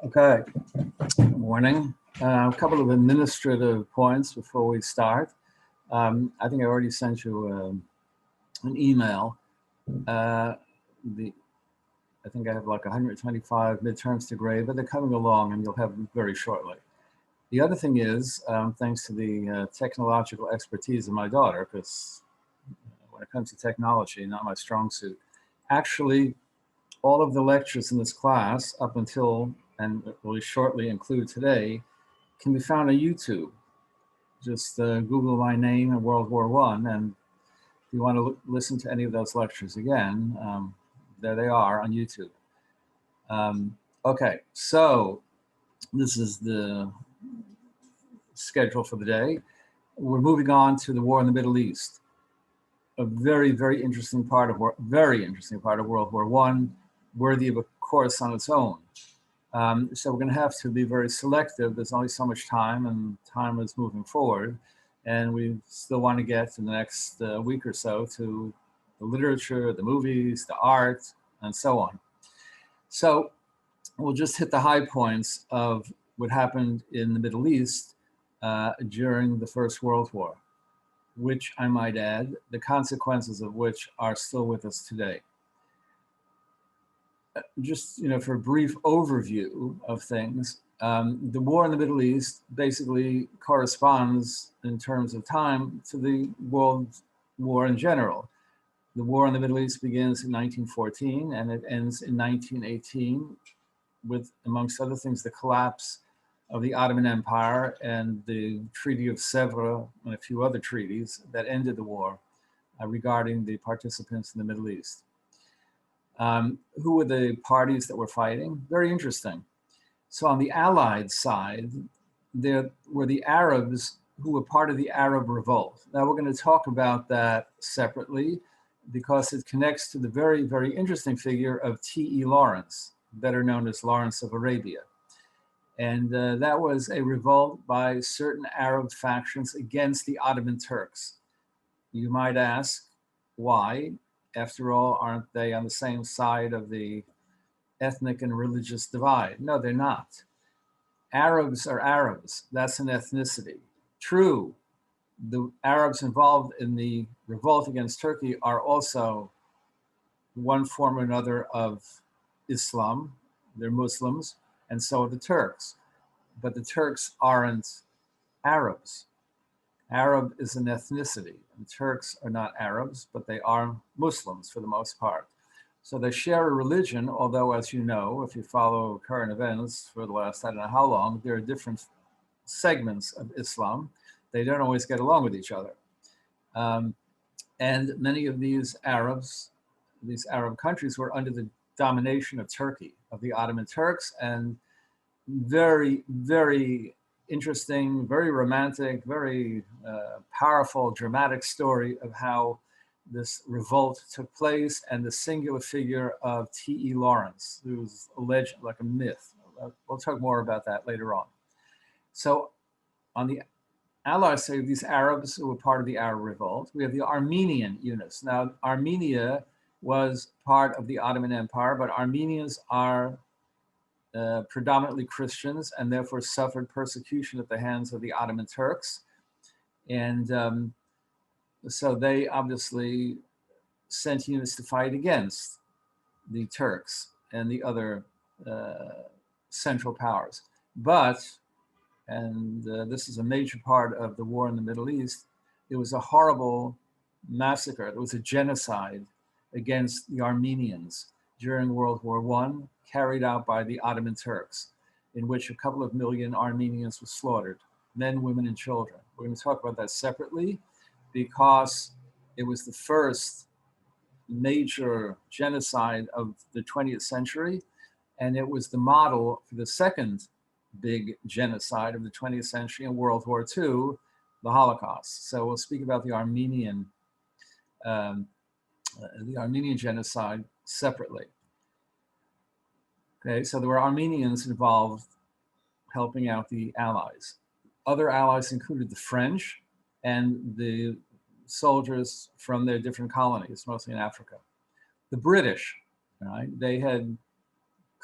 Okay, good morning. A couple of administrative points before we start. I think I already sent you an email. I think I have like 125 midterms to grade, but they're coming along and you'll have them very shortly. The other thing is, thanks to the technological expertise of my daughter, because when it comes to technology, not my strong suit, actually all of the lectures in this class up until and really shortly include today can be found on YouTube. Just Google my name and World War I, and if you want to listen to any of those lectures again, there they are on YouTube. Okay, so this is the schedule for the day. We're moving on to the war in the Middle East. A very, very interesting part of World War I, worthy of a course on its own. So we're going to have to be very selective. There's only so much time, and time is moving forward. And we still want to get to the next week or so to the literature, the movies, the art, and so on. So we'll just hit the high points of what happened in the Middle East during the First World War, which I might add, the consequences of which are still with us today. Just for a brief overview of things, the war in the Middle East basically corresponds in terms of time to the World War in general. The war in the Middle East begins in 1914 and it ends in 1918 with, amongst other things, the collapse of the Ottoman Empire and the Treaty of Sèvres and a few other treaties that ended the war regarding the participants in the Middle East. Who were the parties that were fighting? Very interesting. So on the Allied side, there were the Arabs who were part of the Arab Revolt. Now we're going to talk about that separately because it connects to the very, very interesting figure of T.E. Lawrence, better known as Lawrence of Arabia. And that was a revolt by certain Arab factions against the Ottoman Turks. You might ask, why? After all, aren't they on the same side of the ethnic and religious divide? No, they're not. Arabs are Arabs. That's an ethnicity. True, the Arabs involved in the revolt against Turkey are also one form or another of Islam. They're Muslims, and so are the Turks. But the Turks aren't Arabs. Arab is an ethnicity. The Turks are not Arabs, but they are Muslims for the most part. So they share a religion, although, as you know, if you follow current events for the last, I don't know how long, there are different segments of Islam. They don't always get along with each other. And many of these Arab countries were under the domination of Turkey, of the Ottoman Turks, and very, very interesting, very romantic, very powerful, dramatic story of how this revolt took place and the singular figure of T.E. Lawrence, who's a legend, like a myth. We'll talk more about that later on. So on the Allied side, these Arabs who were part of the Arab revolt, we have the Armenian units. Now, Armenia was part of the Ottoman Empire, but Armenians are predominantly Christians and therefore suffered persecution at the hands of the Ottoman Turks. And so they obviously sent units to fight against the Turks and the other Central Powers. But, and this is a major part of the war in the Middle East, it was a horrible massacre. It was a genocide against the Armenians during World War I, carried out by the Ottoman Turks, in which a couple of million Armenians were slaughtered, men, women, and children. We're going to talk about that separately because it was the first major genocide of the 20th century, and it was the model for the second big genocide of the 20th century in World War II, the Holocaust. So we'll speak about the Armenian genocide separately. Okay, so there were Armenians involved helping out the Allies. Other allies included the French and the soldiers from their different colonies, mostly in Africa. The British, right, they had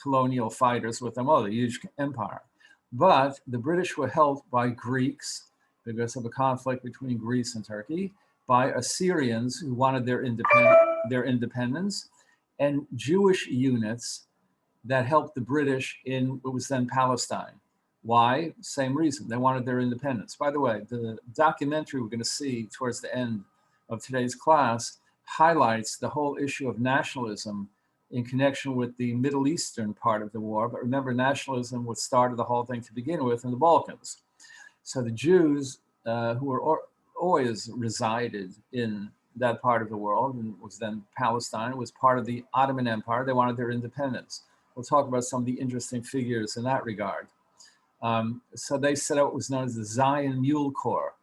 colonial fighters with them. Oh, the huge empire. But the British were helped by Greeks because of a conflict between Greece and Turkey, by Assyrians who wanted their independence, and Jewish units that helped the British in what was then Palestine. Why? Same reason. They wanted their independence. By the way, the documentary we're going to see towards the end of today's class highlights the whole issue of nationalism in connection with the Middle Eastern part of the war. But remember, nationalism was started the whole thing to begin with in the Balkans. So the Jews who were always resided in that part of the world, and was then Palestine, was part of the Ottoman Empire. They wanted their independence. We'll talk about some of the interesting figures in that regard. So they set up what was known as the Zion Mule Corps.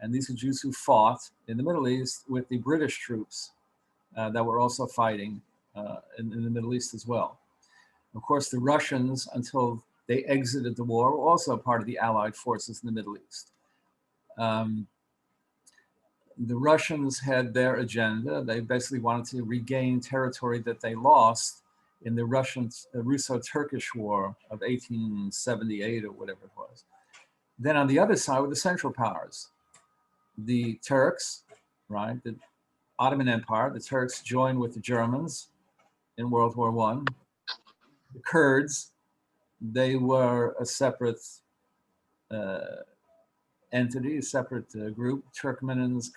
And these are Jews who fought in the Middle East with the British troops that were also fighting in the Middle East as well. Of course, the Russians, until they exited the war, were also part of the Allied forces in the Middle East. The Russians had their agenda. They basically wanted to regain territory that they lost in the Russo-Turkish War of 1878 or whatever it was. Then on the other side were the Central Powers. The Turks, right, the Ottoman Empire, the Turks joined with the Germans in World War I. The Kurds, they were a separate entity, a separate group. Turkmenans,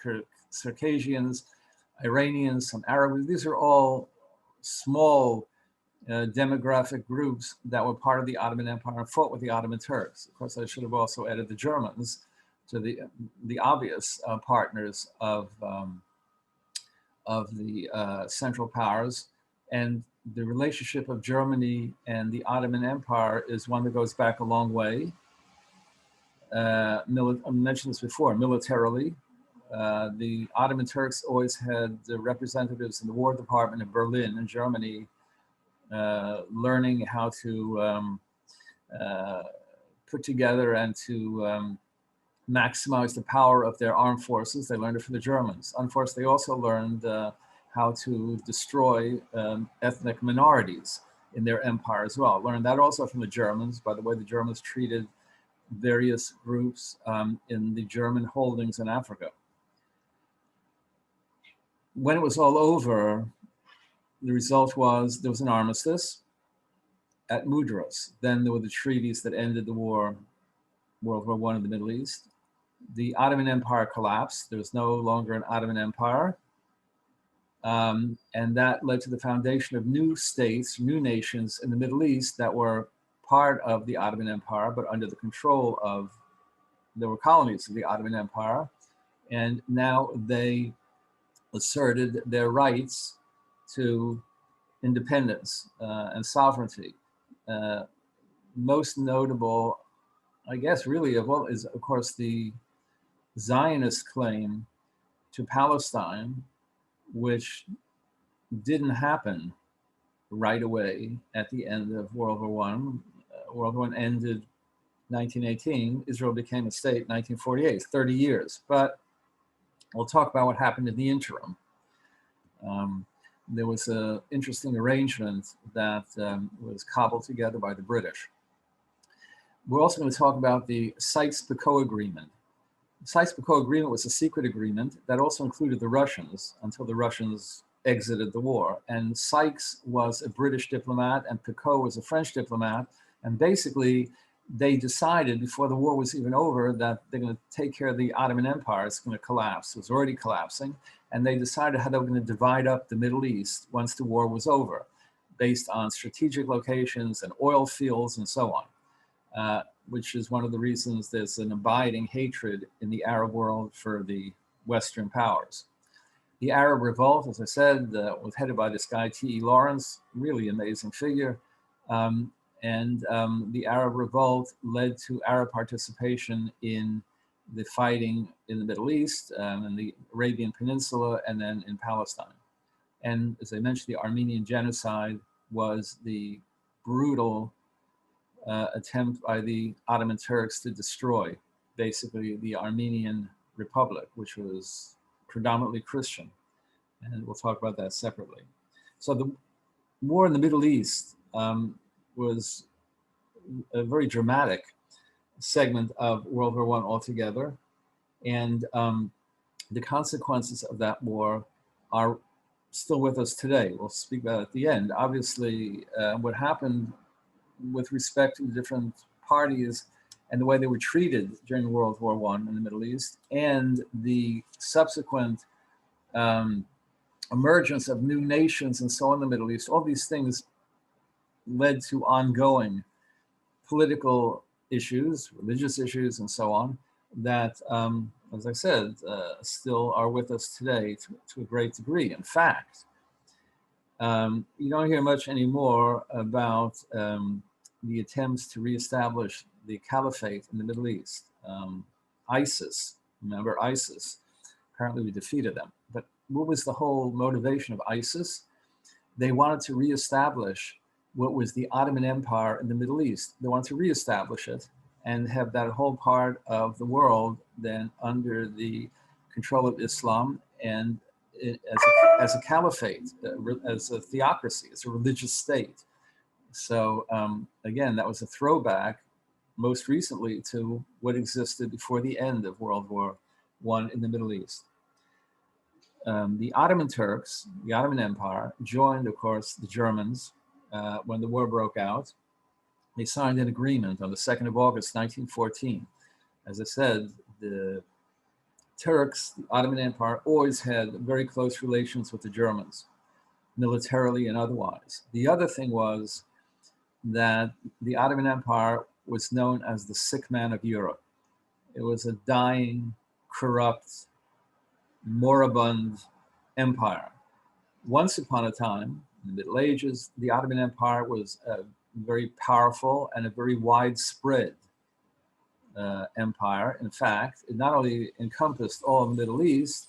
Circassians, Iranians, some Arabs. These are all small demographic groups that were part of the Ottoman Empire and fought with the Ottoman Turks. Of course, I should have also added the Germans to the obvious partners of the Central Powers. And the relationship of Germany and the Ottoman Empire is one that goes back a long way. I mentioned this before, militarily. The Ottoman Turks always had representatives in the War Department in Berlin in Germany, learning how to put together and to maximize the power of their armed forces. They learned it from the Germans. Unfortunately, they also learned how to destroy ethnic minorities in their empire as well. Learned that also from the Germans. By the way, the Germans treated various groups in the German holdings in Africa. When it was all over, the result was there was an armistice at Mudros. Then there were the treaties that ended the war, World War I in the Middle East. The Ottoman Empire collapsed. There was no longer an Ottoman Empire. And that led to the foundation of new states, new nations in the Middle East that were part of the Ottoman Empire, but under the control of, there were colonies of the Ottoman Empire. And now they asserted their rights to independence and sovereignty. Most notable, I guess, really of all is, of course, the Zionist claim to Palestine, which didn't happen right away at the end of World War I. World War I ended 1918. Israel became a state 1948, 30 years. But we'll talk about what happened in the interim. There was an interesting arrangement that was cobbled together by the British. We're also going to talk about the Sykes-Picot Agreement. The Sykes-Picot Agreement was a secret agreement that also included the Russians until the Russians exited the war. And Sykes was a British diplomat and Picot was a French diplomat. And basically, they decided before the war was even over that they're going to take care of the Ottoman Empire. It's going to collapse. It was already collapsing. And they decided how they were going to divide up the Middle East once the war was over, based on strategic locations and oil fields and so on, which is one of the reasons there's an abiding hatred in the Arab world for the Western powers. The Arab Revolt, as I said, was headed by this guy, T.E. Lawrence, really amazing figure. The Arab Revolt led to Arab participation in the fighting in the Middle East, in the Arabian Peninsula, and then in Palestine. And as I mentioned, the Armenian genocide was the brutal attempt by the Ottoman Turks to destroy basically the Armenian Republic, which was predominantly Christian. And we'll talk about that separately. So the war in the Middle East was a very dramatic segment of World War I altogether. And the consequences of that war are still with us today. We'll speak about it at the end. Obviously, what happened with respect to the different parties and the way they were treated during World War I in the Middle East, and the subsequent emergence of new nations and so on in the Middle East, all these things led to ongoing political issues, religious issues, and so on, that, as I said, still are with us today to a great degree. In fact, you don't hear much anymore about the attempts to reestablish the caliphate in the Middle East. ISIS, remember ISIS? Apparently we defeated them. But what was the whole motivation of ISIS? They wanted to reestablish what was the Ottoman Empire in the Middle East. They wanted to reestablish it and have that whole part of the world then under the control of Islam and as a caliphate, as a theocracy, as a religious state. So again, that was a throwback most recently to what existed before the end of World War I in the Middle East. The Ottoman Turks, the Ottoman Empire, joined, of course, the Germans when the war broke out. They signed an agreement on the 2nd of August, 1914. As I said, the Turks, the Ottoman Empire, always had very close relations with the Germans, militarily and otherwise. The other thing was that the Ottoman Empire was known as the sick man of Europe. It was a dying, corrupt, moribund empire. Once upon a time, in the Middle Ages, the Ottoman Empire was a very powerful and a very widespread empire. In fact, it not only encompassed all of the Middle East,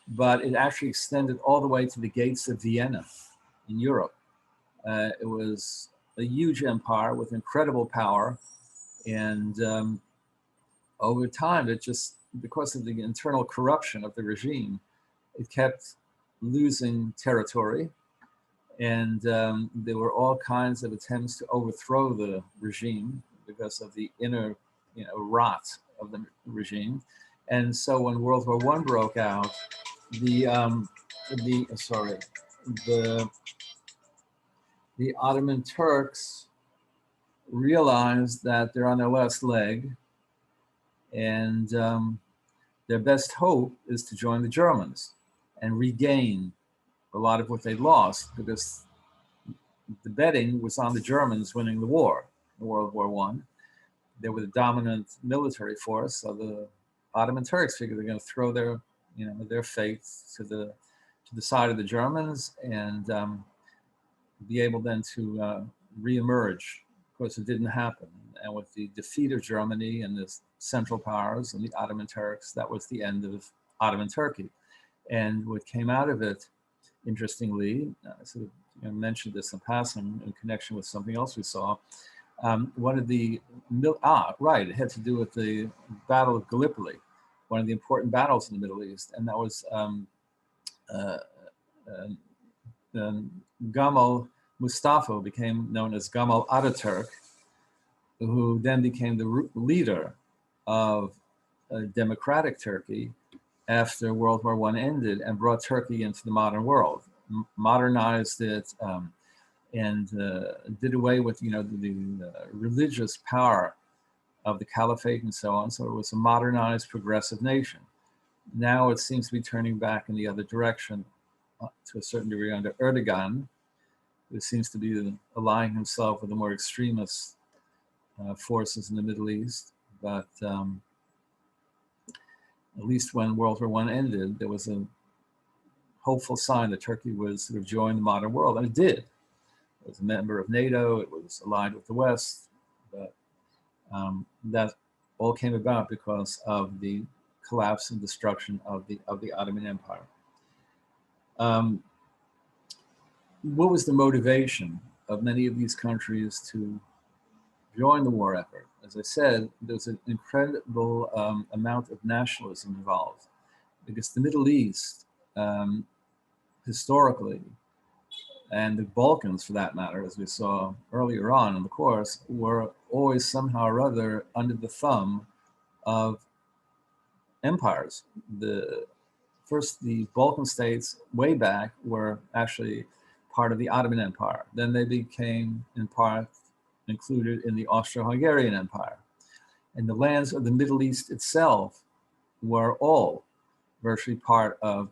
but it actually extended all the way to the gates of Vienna in Europe. It was a huge empire with incredible power. And over time, it just, because of the internal corruption of the regime, it kept losing territory. And there were all kinds of attempts to overthrow the regime because of the inner, rot of the regime. And so when World War I broke out, the Ottoman Turks realized that they're on their last leg, and their best hope is to join the Germans and regain a lot of what they lost, because the betting was on the Germans winning the war, World War I. They were the dominant military force, so the Ottoman Turks figured they're going to throw their, their fate to the side of the Germans and be able then to reemerge. Of course, it didn't happen. And with the defeat of Germany and the Central Powers and the Ottoman Turks, that was the end of Ottoman Turkey. And what came out of it, interestingly, I sort of mentioned this in passing in connection with something else we saw. One of the, it had to do with the Battle of Gallipoli, one of the important battles in the Middle East. And that was Gamal Mustafa became known as Gamal Ataturk, who then became the leader of democratic Turkey after World War I ended and brought Turkey into the modern world, modernized it, and did away with the religious power of the caliphate and so on. So it was a modernized, progressive nation. Now it seems to be turning back in the other direction to a certain degree under Erdogan, who seems to be aligning himself with the more extremist forces in the Middle East. But at least when World War I ended, there was a hopeful sign that Turkey would sort of join the modern world, and it did. It was a member of NATO, it was aligned with the West, but that all came about because of the collapse and destruction of the Ottoman Empire. What was the motivation of many of these countries to join the war effort? As I said, there's an incredible amount of nationalism involved, because the Middle East, historically, and the Balkans, for that matter, as we saw earlier on in the course, were always somehow or other under the thumb of empires. The Balkan states way back were actually part of the Ottoman Empire. Then they became in part included in the Austro-Hungarian Empire. And the lands of the Middle East itself were all virtually part of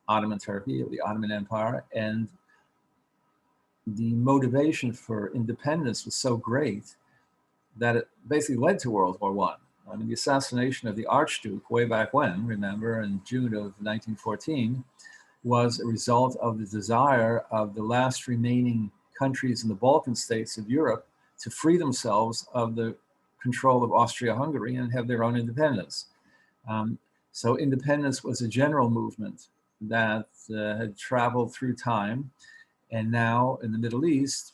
Ottoman Turkey, or the Ottoman Empire. And the motivation for independence was so great that it basically led to World War I. I mean, the assassination of the Archduke way back when, remember, in June of 1914, was a result of the desire of the last remaining countries in the Balkan states of Europe to free themselves of the control of Austria-Hungary and have their own independence. So independence was a general movement that had traveled through time. And now in the Middle East,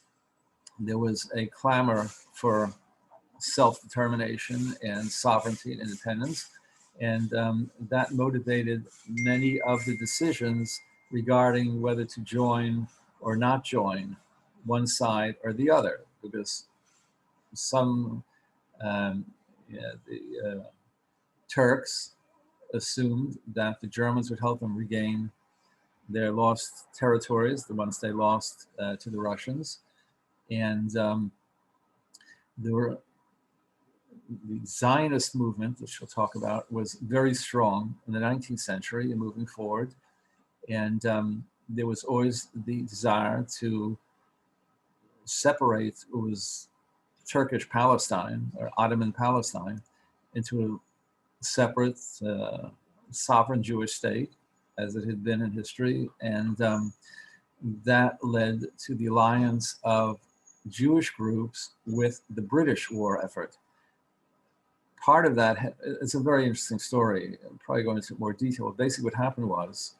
there was a clamor for self-determination and sovereignty and independence. And that motivated many of the decisions regarding whether to join or not join one side or the other, because some the Turks assumed that the Germans would help them regain their lost territories, the ones they lost to the Russians. And there were the Zionist movement, which we'll talk about, was very strong in the 19th century and moving forward. And there was always the desire to separate what was Turkish Palestine or Ottoman Palestine into a separate sovereign Jewish state, as it had been in history. And that led to the alliance of Jewish groups with the British war effort. Part of that, it's a very interesting story. I'll probably go into more detail. Basically what happened was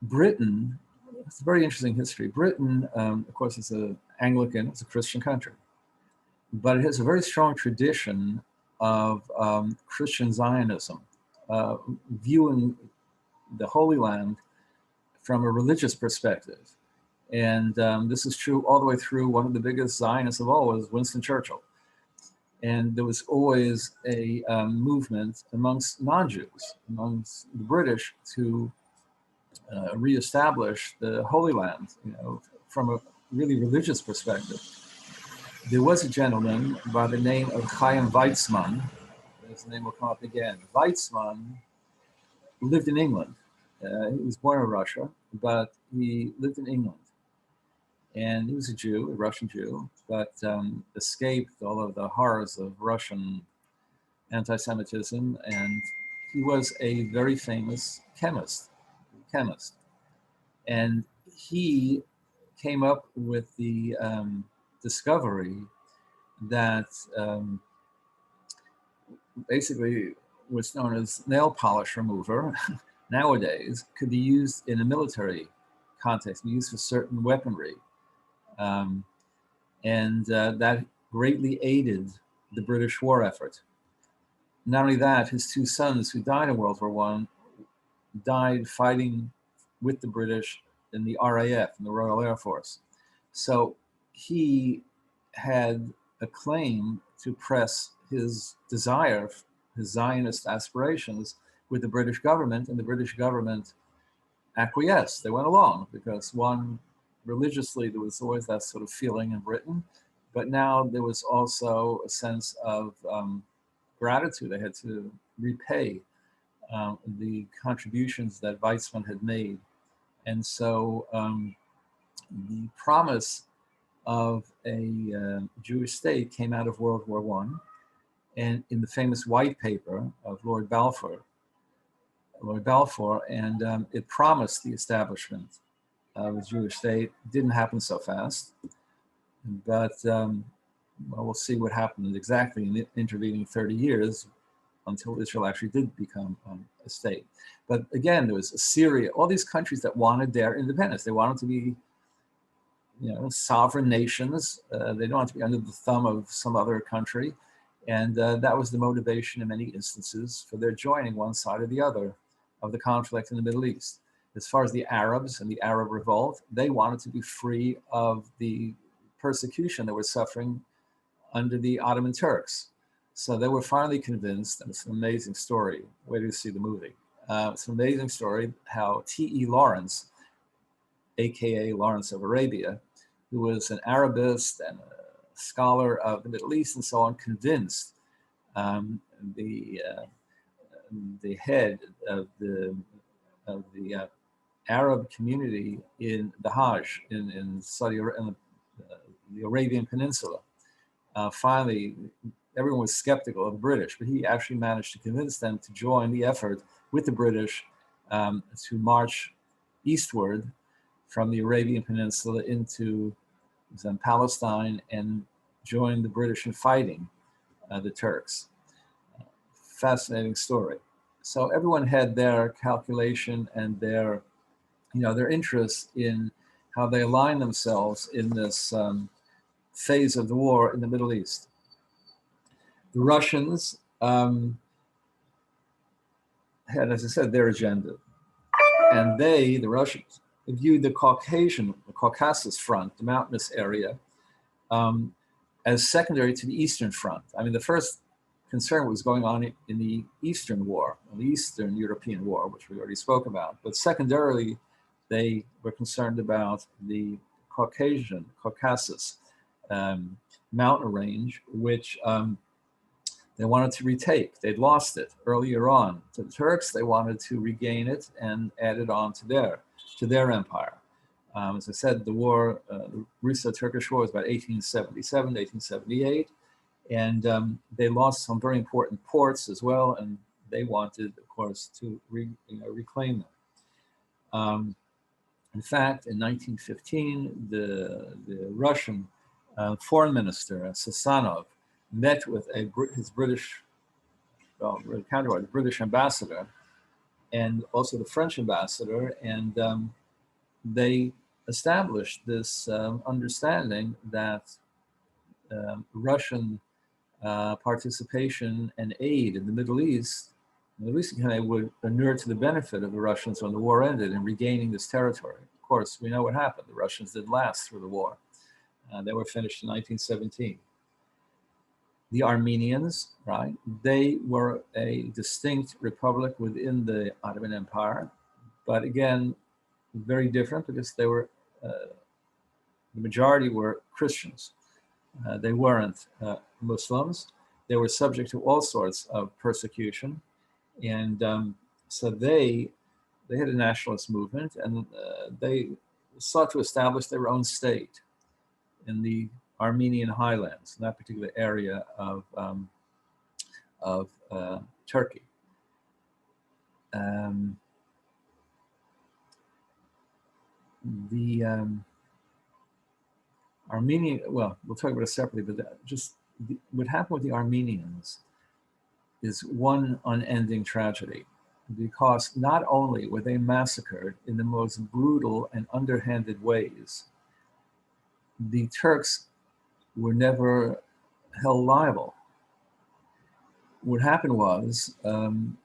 Britain, it's a very interesting history. Britain, of course, is an Anglican, it's a Christian country, but it has a very strong tradition of Christian Zionism, viewing the Holy Land from a religious perspective. And this is true all the way through. One of the biggest Zionists of all was Winston Churchill. And there was always a movement amongst non-Jews, amongst the British, to reestablish the Holy Land, you know, from a really religious perspective. There was a gentleman by the name of Chaim Weizmann. His name will come up again. Weizmann lived in England. He was born in Russia, but he lived in England. And he was a Jew, a Russian Jew, but escaped all of the horrors of Russian anti-Semitism. And he was a very famous chemist. And he came up with the discovery that basically what's known as nail polish remover nowadays could be used in a military context, be used for certain weaponry. And that greatly aided the British war effort. Not only that, his two sons who died in World War I died fighting with the British in the RAF, in the Royal Air Force. So he had a claim to press his desire, his Zionist aspirations with the British government, and the British government acquiesced. They went along because, one, religiously, there was always that sort of feeling in Britain, but now there was also a sense of gratitude. They had to repay the contributions that Weizmann had made. And so the promise of a Jewish state came out of World War I, and in the famous white paper of Lord Balfour, and it promised the establishment of a Jewish state. It didn't happen so fast, but well, we'll see what happened exactly in the intervening 30 years until Israel actually did become a state. But again, there was Syria, all these countries that wanted their independence. They wanted to be, you know, sovereign nations. They don't want to be under the thumb of some other country. And that was the motivation in many instances for their joining one side or the other of the conflict in the Middle East. as far as the Arabs and the Arab revolt, they wanted to be free of the persecution they were suffering under the Ottoman Turks. So they were finally convinced, and it's an amazing story. Wait till you see the movie. It's an amazing story how T.E. Lawrence, AKA Lawrence of Arabia, who was an Arabist and a scholar of the Middle East and so on, convinced the head of the Arab community in the Hajj in the Arabian Peninsula. Finally, everyone was skeptical of the British, but he actually managed to convince them to join the effort with the British to march eastward from the Arabian Peninsula into Palestine and join the British in fighting the Turks. Fascinating story. So everyone had their calculation and their interest in how they align themselves in this phase of the war in the Middle East. The Russians had, as I said, their agenda. And the Russians, viewed the Caucasus front, the mountainous area, as secondary to the Eastern Front. I mean, the first concern was going on in the Eastern War, the Eastern European War, which we already spoke about. But secondarily, they were concerned about the Caucasus mountain range, which they wanted to retake. They'd lost it earlier on to the Turks. They wanted to regain it and add it on to their empire. As I said, the war, the Russo-Turkish War, was about 1877, 1878, and they lost some very important ports as well, and they wanted, of course, to reclaim them. In fact, in 1915, the Russian foreign minister, Sasanov, met with his British counterpart, the British ambassador, and also the French ambassador, and they established this understanding that Russian participation and aid in the Middle East would inure to the benefit of the Russians when the war ended in regaining this territory. Of course, we know what happened. The Russians didn't last through the war. They were finished in 1917. The Armenians, right? They were a distinct republic within the Ottoman Empire, but again, very different because they were, the majority were Christians. They weren't Muslims. They were subject to all sorts of persecution. And so they had a nationalist movement, and they sought to establish their own state in the Armenian highlands, in that particular area of Turkey. The Armenian, well, we'll talk about it separately, but what happened with the Armenians is one unending tragedy, because not only were they massacred in the most brutal and underhanded ways, the Turks were never held liable. What happened was, in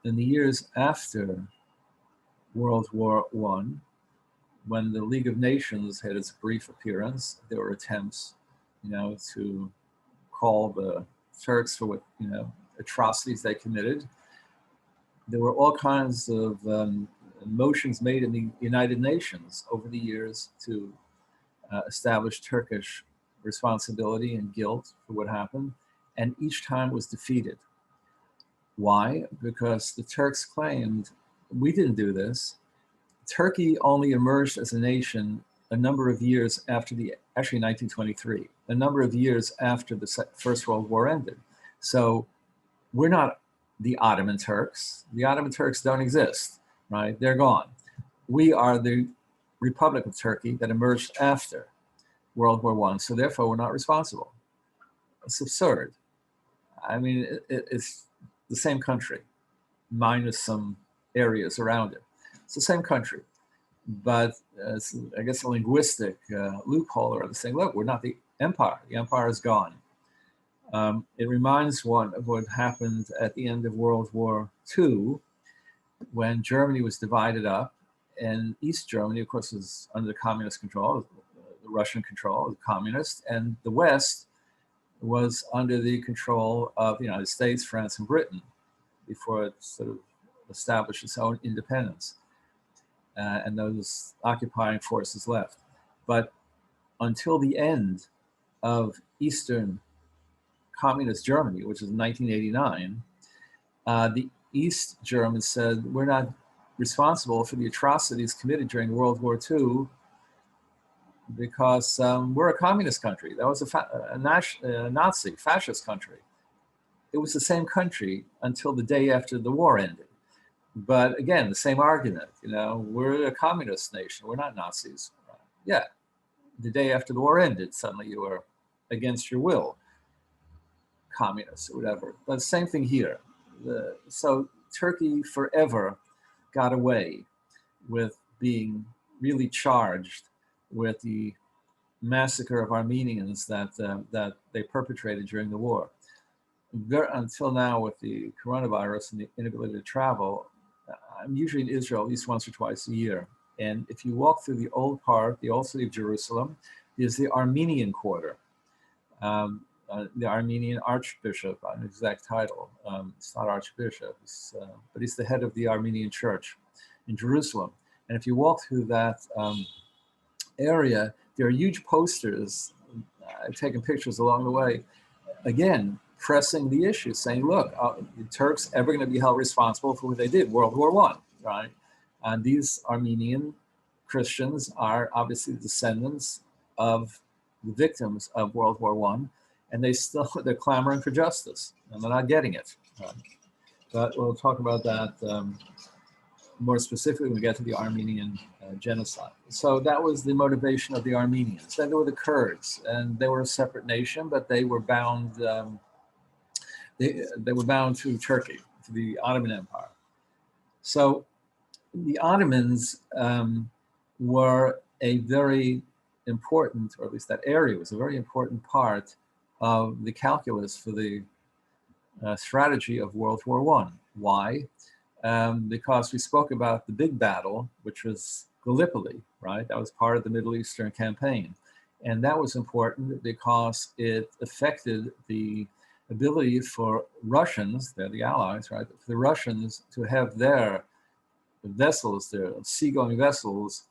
the years after World War I, when the League of Nations had its brief appearance, there were attempts, to call the Turks for what, atrocities they committed. There were all kinds of motions made in the United Nations over the years to establish Turkish responsibility and guilt for what happened, and each time was defeated. Why? Because the Turks claimed, we didn't do this. Turkey only emerged as a nation a number of years after actually 1923, a number of years after the First World War ended. So we're not the Ottoman Turks. The Ottoman Turks don't exist, right? They're gone. We are the Republic of Turkey that emerged after World War I, so therefore we're not responsible. It's absurd. I mean, it's the same country, minus some areas around it. It's the same country, but it's, I guess, a linguistic loophole, or saying, look, we're not the empire. The empire is gone. It reminds one of what happened at the end of World War II, when Germany was divided up And East Germany, of course, was under communist control, the Russian control, the communist, and the West was under the control of the United States, France, and Britain before it sort of established its own independence. And those occupying forces left. But until the end of Eastern Communist Germany, which was 1989, the East Germans said, we're not responsible for the atrocities committed during World War II because we're a communist country. That was a Nazi, fascist country. It was the same country until the day after the war ended. But again, the same argument, we're a communist nation, we're not Nazis. Yeah, the day after the war ended, suddenly you were against your will, communists or whatever. But same thing here. So Turkey forever got away with being really charged with the massacre of Armenians that they perpetrated during the war. Until now, with the coronavirus and the inability to travel, I'm usually in Israel at least once or twice a year. And if you walk through the old part, the old city of Jerusalem, is the Armenian quarter. The Armenian Archbishop, an exact title. It's not Archbishop, but he's the head of the Armenian Church in Jerusalem. And if you walk through that area, there are huge posters. I've taken pictures along the way. Again, pressing the issue, saying, look, the Turks ever going to be held responsible for what they did, World War I, right? And these Armenian Christians are obviously descendants of the victims of World War I, and they're clamoring for justice, and they're not getting it. But we'll talk about that more specifically when we get to the Armenian genocide. So that was the motivation of the Armenians. Then there were the Kurds, and they were a separate nation, but they were bound. They were bound to Turkey, to the Ottoman Empire. So the Ottomans were a very important, or at least that area was a very important part of the calculus for the strategy of World War I. Why? Because we spoke about the big battle, which was Gallipoli, right? That was part of the Middle Eastern campaign. And that was important because it affected the ability for Russians, they're the Allies, right? For the Russians to have their vessels, their seagoing vessels,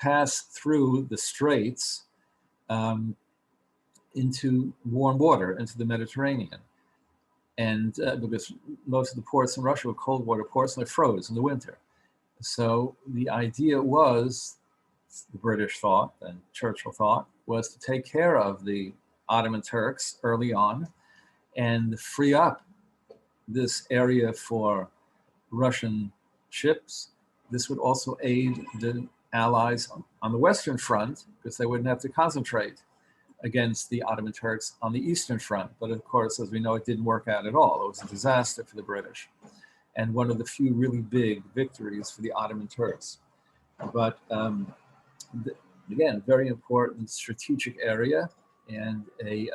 pass through the straits into warm water, into the Mediterranean. And because most of the ports in Russia were cold water ports and they froze in the winter. So the idea was, the British thought and Churchill thought, was to take care of the Ottoman Turks early on and free up this area for Russian ships. This would also aid the Allies on the Western Front because they wouldn't have to concentrate against the Ottoman Turks on the Eastern Front. But of course, as we know, it didn't work out at all. It was a disaster for the British and one of the few really big victories for the Ottoman Turks. But again, very important strategic area and a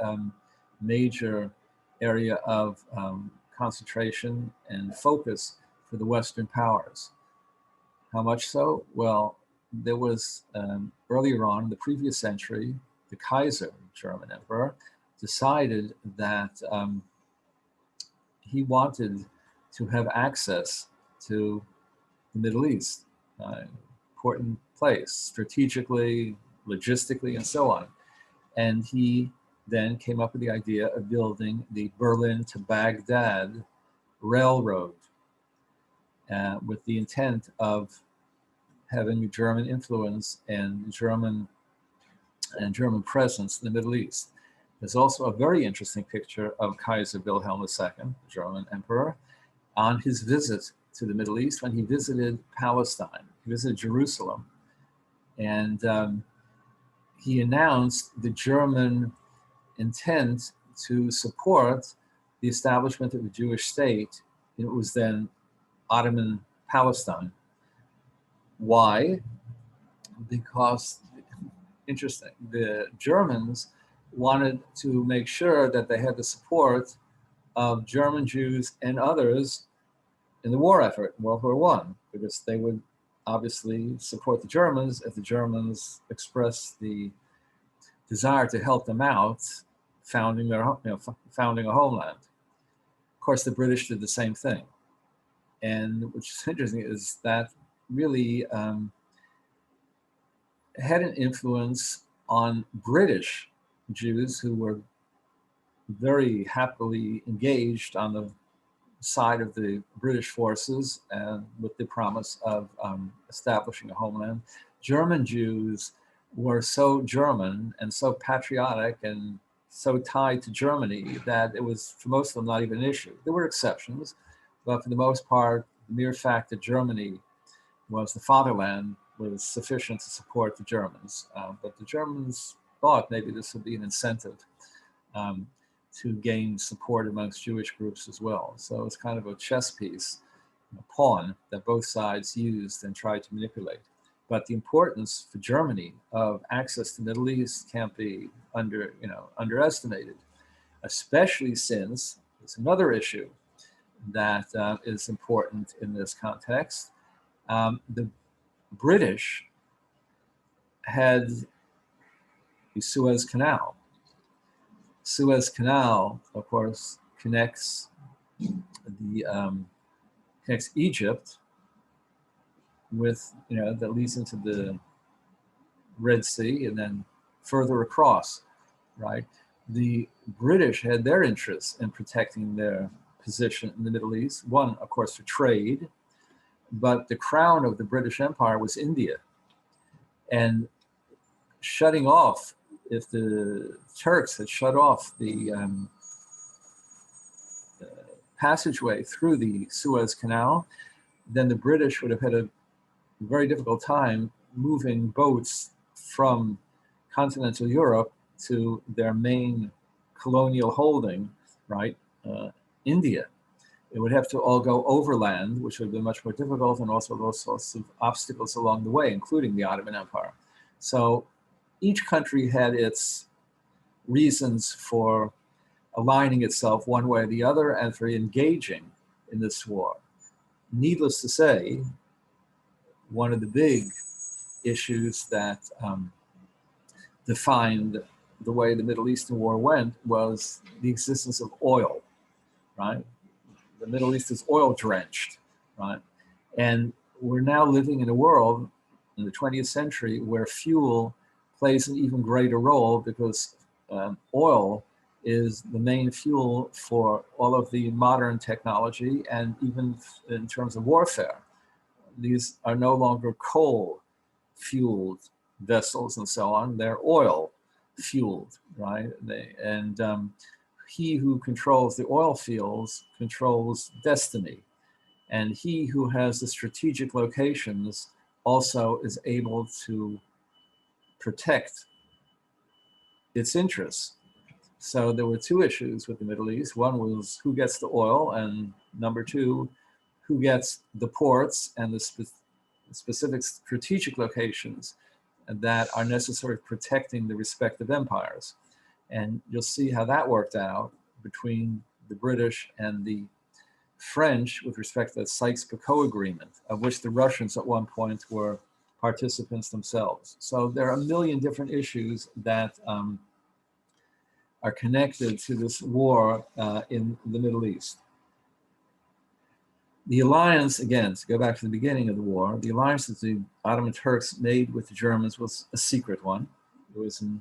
major area of concentration and focus for the Western powers. How much so? Well, there was earlier on in the previous century, the Kaiser, German emperor, decided that he wanted to have access to the Middle East, important place, strategically, logistically, and so on. And he then came up with the idea of building the Berlin to Baghdad railroad with the intent of having German influence and German presence in the Middle East. There's also a very interesting picture of Kaiser Wilhelm II, the German emperor, on his visit to the Middle East when he visited Palestine. He visited Jerusalem, and he announced the German intent to support the establishment of a Jewish state. It was then Ottoman Palestine. Why? Because, interesting, the Germans wanted to make sure that they had the support of German Jews and others in the war effort in World War I, because they would obviously support the Germans if the Germans express the desire to help them out, founding founding a homeland. Of course, the British did the same thing, and which is interesting is that really had an influence on British Jews who were very happily engaged on the side of the British forces and with the promise of establishing a homeland. German Jews were so German and so patriotic and so tied to Germany that it was, for most of them, not even an issue. There were exceptions, but for the most part, the mere fact that Germany was the fatherland was sufficient to support the Germans. But the Germans thought maybe this would be an incentive to gain support amongst Jewish groups as well. So it's kind of a chess piece, a pawn that both sides used and tried to manipulate. But the importance for Germany of access to the Middle East can't be underestimated, especially since it's another issue that is important in this context. The British had the Suez Canal. Suez Canal, of course, connects Egypt with, that leads into the Red Sea and then further across, right? The British had their interests in protecting their position in the Middle East. One, of course, for trade, but the crown of the British Empire was India. And shutting off, if the Turks had shut off the passageway through the Suez Canal, then the British would have had a very difficult time moving boats from continental Europe to their main colonial holding, right, India. It would have to all go overland, which would have been much more difficult, and also all sorts of obstacles along the way, including the Ottoman Empire. So each country had its reasons for aligning itself one way or the other and for engaging in this war. Needless to say, one of the big issues that defined the way the Middle Eastern war went was the existence of oil, right? The Middle East is oil drenched, right? And we're now living in a world in the 20th century where fuel plays an even greater role because oil is the main fuel for all of the modern technology, and even in terms of warfare. These are no longer coal-fueled vessels and so on, they're oil-fueled, right? He who controls the oil fields controls destiny. And he who has the strategic locations also is able to protect its interests. So there were two issues with the Middle East. One was who gets the oil, and number two, who gets the ports and the specific strategic locations that are necessary for protecting the respective empires. And you'll see how that worked out between the British and the French with respect to the Sykes-Picot Agreement, of which the Russians at one point were participants themselves. So there are a million different issues that are connected to this war in the Middle East. The alliance, again, to go back to the beginning of the war, the alliance that the Ottoman Turks made with the Germans was a secret one. It was in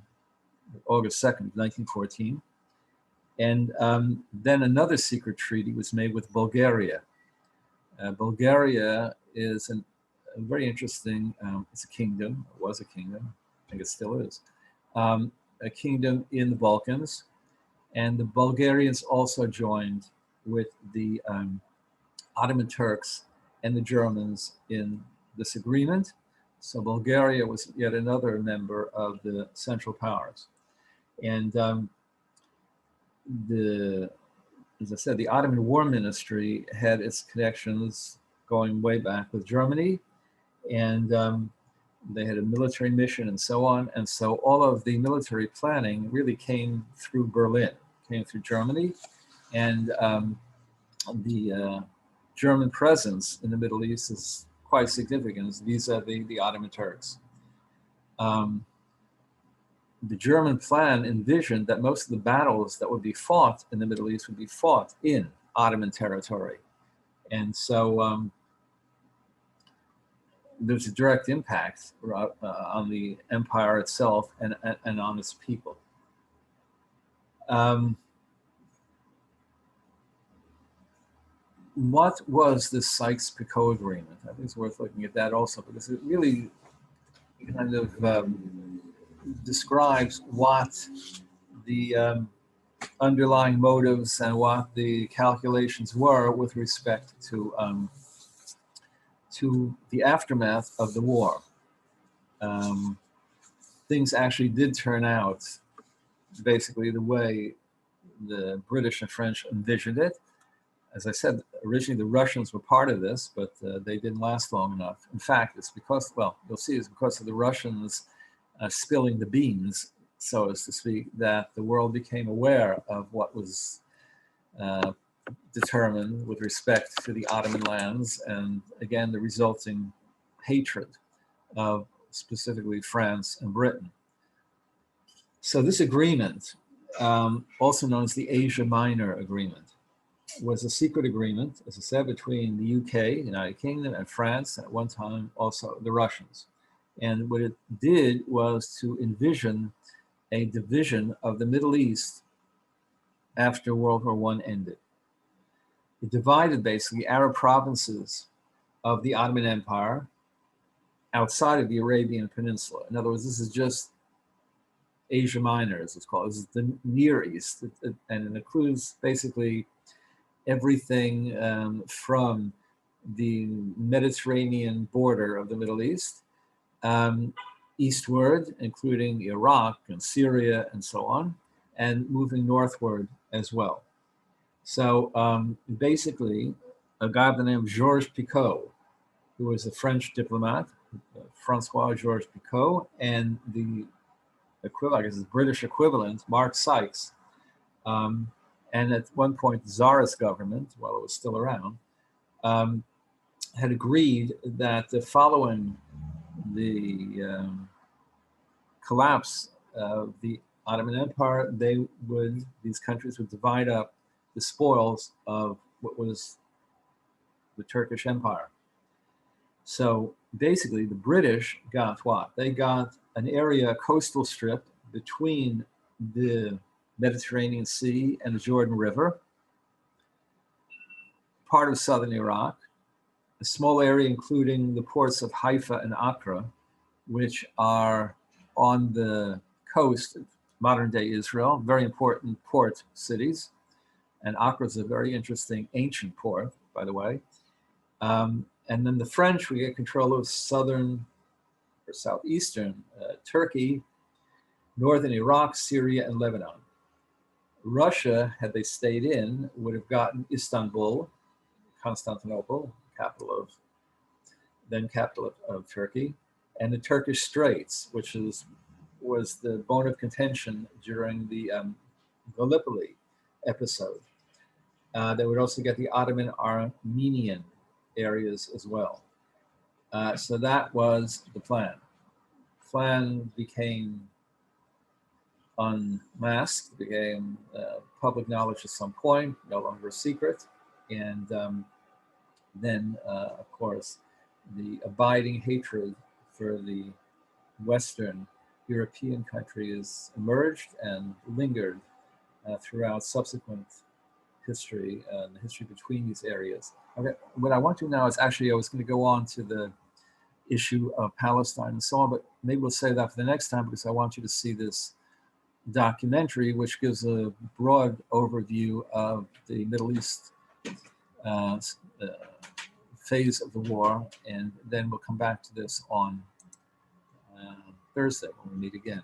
August 2nd, 1914. And then another secret treaty was made with Bulgaria. Bulgaria is a very interesting, it's a kingdom, it was a kingdom, I think it still is, a kingdom in the Balkans. And the Bulgarians also joined with the Ottoman Turks and the Germans in this agreement. So Bulgaria was yet another member of the Central Powers. And as I said, the Ottoman War Ministry had its connections going way back with Germany, and they had a military mission and so on. And so all of the military planning really came through Berlin, came through Germany, and the German presence in the Middle East is quite significant vis-a-vis the Ottoman Turks. The German plan envisioned that most of the battles that would be fought in the Middle East would be fought in Ottoman territory. And so there's a direct impact on the empire itself and on its people. What was the Sykes-Picot Agreement? I think it's worth looking at that also, because it really kind of describes what the underlying motives and what the calculations were with respect to the aftermath of the war. Things actually did turn out basically the way the British and French envisioned it. As I said, originally the Russians were part of this, but they didn't last long enough. In fact, it's because, well, you'll see it's because of the Russians spilling the beans, so as to speak, that the world became aware of what was determined with respect to the Ottoman lands, and again, the resulting hatred of specifically France and Britain. So this agreement, also known as the Asia Minor Agreement, was a secret agreement, as I said, between the UK, United Kingdom, and France, and at one time also the Russians. And what it did was to envision a division of the Middle East after World War I ended. It divided basically Arab provinces of the Ottoman Empire outside of the Arabian Peninsula. In other words, this is just Asia Minor, as it's called. This is the Near East, and it includes basically everything from the Mediterranean border of the Middle East eastward, including Iraq and Syria and so on, and moving northward as well. So basically, a guy by the name of Georges Picot, who was a French diplomat, Francois Georges Picot, and the equivalent, I guess the British equivalent, Mark Sykes, and at one point the Tsarist government, while it was still around, had agreed that following the collapse of the Ottoman Empire, these countries would divide up the spoils of what was the Turkish Empire. So basically, the British got what? They got an area, a coastal strip between the Mediterranean Sea and the Jordan River, part of southern Iraq, a small area including the ports of Haifa and Accra, which are on the coast of modern-day Israel, very important port cities. And Accra is a very interesting ancient port, by the way. And then the French would get control of southern or southeastern Turkey, northern Iraq, Syria, and Lebanon. Russia, had they stayed in, would have gotten Istanbul, Constantinople, capital of Turkey, and the Turkish Straits, which was the bone of contention during the Gallipoli episode. They would also get the Ottoman Armenian areas as well. So that was the plan. Plan became unmasked, became public knowledge at some point, no longer a secret. And then, of course, the abiding hatred for the Western European countries emerged and lingered throughout subsequent history, the history between these areas. Okay, what I want to now is actually, I was going to go on to the issue of Palestine and so on, but maybe we'll save that for the next time, because I want you to see this documentary, which gives a broad overview of the Middle East phase of the war, and then we'll come back to this on Thursday when we meet again.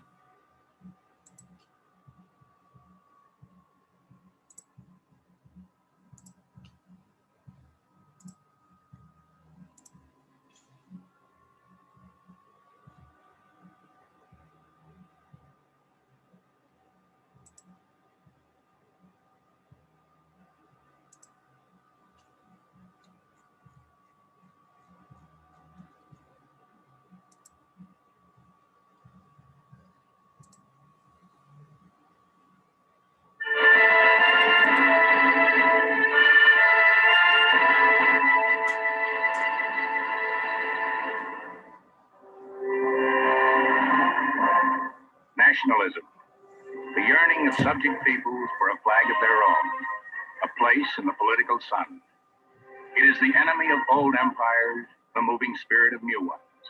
nationalism, the yearning of subject peoples for a flag of their own, a place in the political sun. It is the enemy of old empires, the moving spirit of new ones,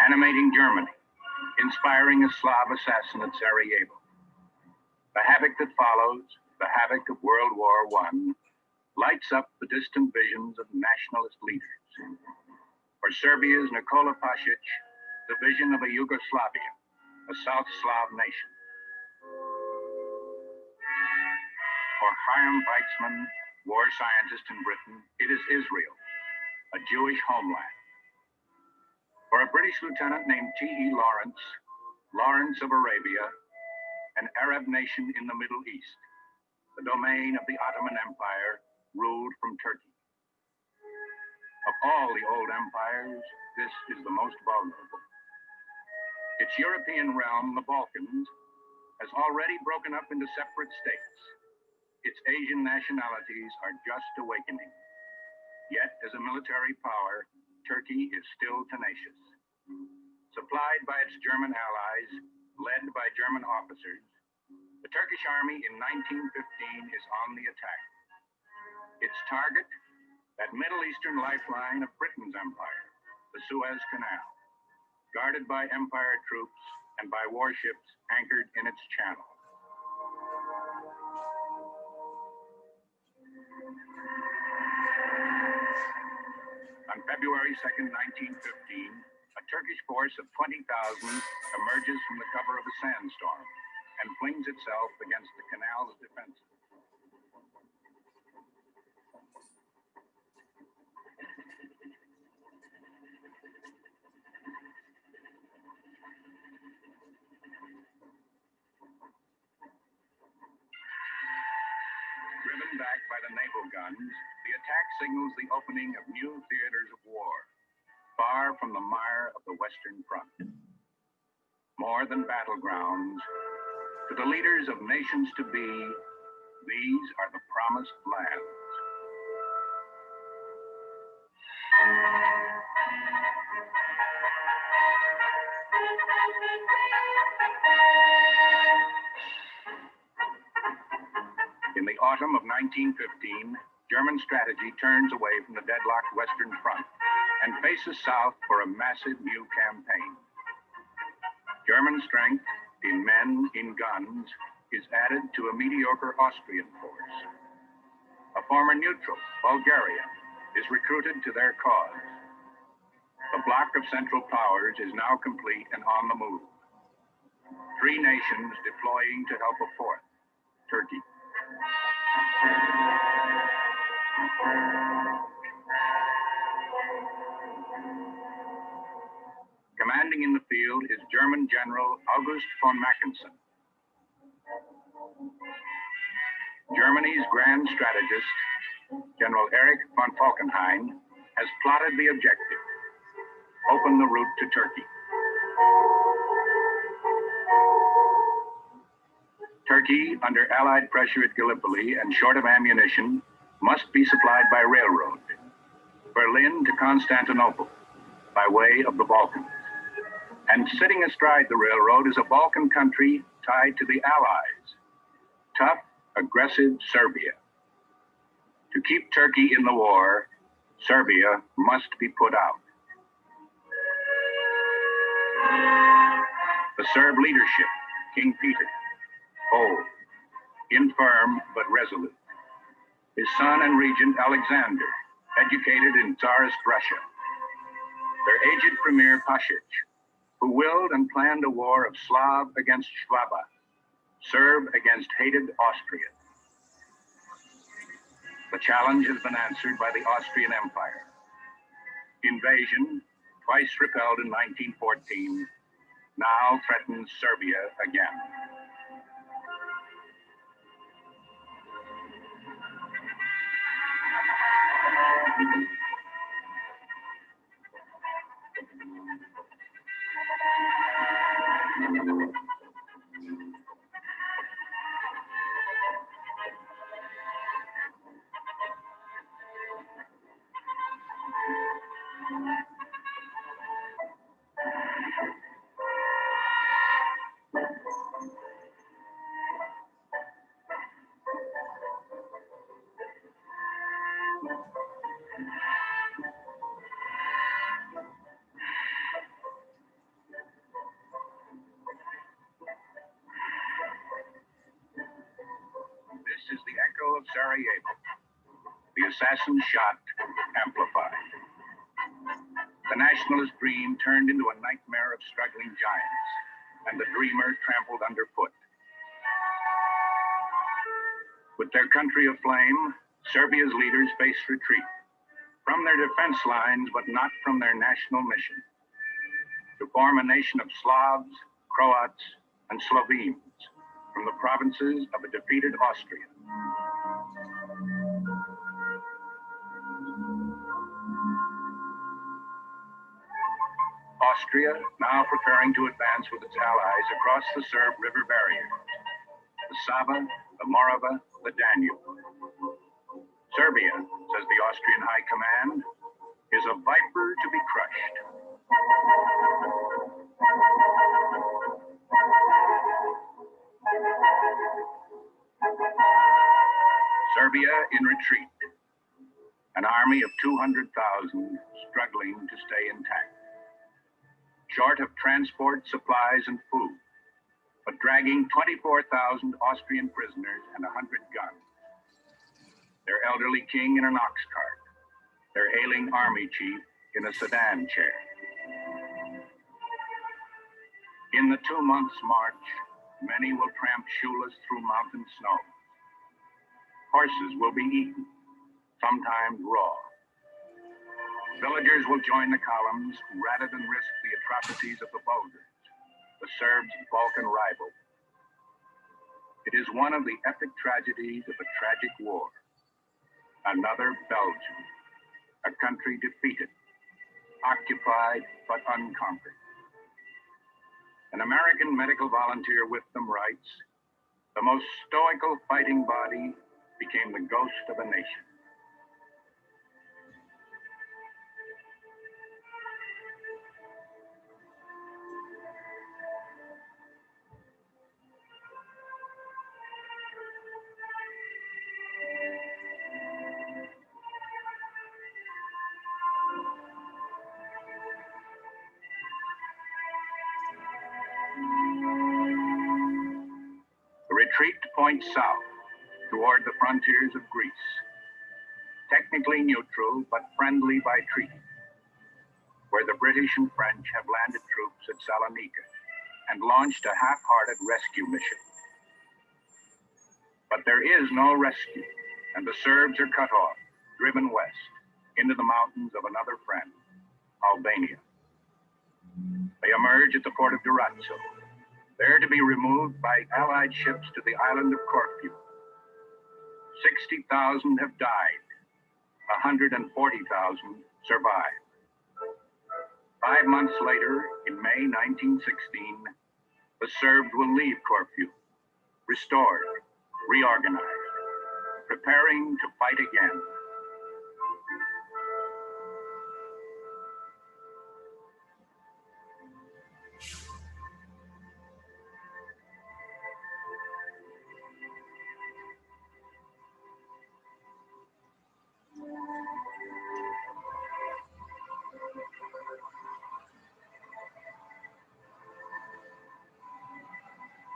animating Germany, inspiring a Slav assassin at Sarajevo. The havoc that follows, the havoc of World War I, lights up the distant visions of nationalist leaders. For Serbia's Nikola Pasic, the vision of a Yugoslavia, a South Slav nation. For Chaim Weizmann, war scientist in Britain, it is Israel, a Jewish homeland. For a British lieutenant named T.E. Lawrence, Lawrence of Arabia, an Arab nation in the Middle East, the domain of the Ottoman Empire, ruled from Turkey. Of all the old empires, this is the most vulnerable. Its European realm, the Balkans, has already broken up into separate states. Its Asian nationalities are just awakening. Yet, as a military power, Turkey is still tenacious. Supplied by its German allies, led by German officers, the Turkish army in 1915 is on the attack. Its target, that Middle Eastern lifeline of Britain's empire, the Suez Canal, guarded by empire troops and by warships anchored in its channel. On February 2nd, 1915, a Turkish force of 20,000 emerges from the cover of a sandstorm and flings itself against the canal's defenses. Driven back by the naval guns, the attack signals the opening of new theaters of war, far from the mire of the Western Front. More than battlegrounds, to the leaders of nations to be, these are the promised lands. In the autumn of 1915, German strategy turns away from the deadlocked Western Front and faces south for a massive new campaign. German strength in men, in guns, is added to a mediocre Austrian force. A former neutral, Bulgaria, is recruited to their cause. The bloc of Central Powers is now complete and on the move. Three nations deploying to help a fourth, Turkey. Commanding in the field is German General August von Mackensen. Germany's grand strategist, General Erich von Falkenhayn, has plotted the objective: open the route to Turkey. Turkey, under Allied pressure at Gallipoli and short of ammunition, must be supplied by railroad. Berlin to Constantinople, by way of the Balkans. And sitting astride the railroad is a Balkan country tied to the Allies. Tough, aggressive Serbia. To keep Turkey in the war, Serbia must be put out. The Serb leadership, King Peter, old, infirm but resolute. His son and regent Alexander, educated in Tsarist Russia. Their aged premier Pasic, who willed and planned a war of Slav against Shvaba, Serb against hated Austria. The challenge has been answered by the Austrian Empire. Invasion, twice repelled in 1914, now threatens Serbia again. of Sarajevo. The assassin shot amplified. The nationalist dream turned into a nightmare of struggling giants, and the dreamer trampled underfoot. With their country aflame, Serbia's leaders faced retreat from their defense lines, but not from their national mission to form a nation of Slavs, Croats, and Slovenes from the provinces of a defeated Austria. Austria now preparing to advance with its allies across the Serb river barrier, the Sava, the Morava, the Danube. Serbia, says the Austrian High Command, is a viper to be crushed. Serbia in retreat, an army of 200,000 struggling to stay intact. Short of transport, supplies, and food, but dragging 24,000 Austrian prisoners and 100 guns. Their elderly king in an ox cart, their ailing army chief in a sedan chair. In the 2 months' march, many will tramp shoeless through mountain snow. Horses will be eaten, sometimes raw. Villagers will join the columns rather than risk the atrocities of the Bulgars, the Serbs' Balkan rival. It is one of the epic tragedies of a tragic war. Another Belgium, a country defeated, occupied but unconquered. An American medical volunteer with them writes, "The most stoical fighting body became the ghost of a nation." The retreat points south toward the frontiers of Greece, technically neutral but friendly by treaty, where the British and French have landed troops at Salonika and launched a half-hearted rescue mission. But there is no rescue, and the Serbs are cut off, driven west into the mountains of another friend, Albania. They emerge at the port of Durazzo, there to be removed by Allied ships to the island of Corfu. 60,000 have died, 140,000 survived. 5 months later, in May 1916, the Serbs will leave Corfu, restored, reorganized, preparing to fight again.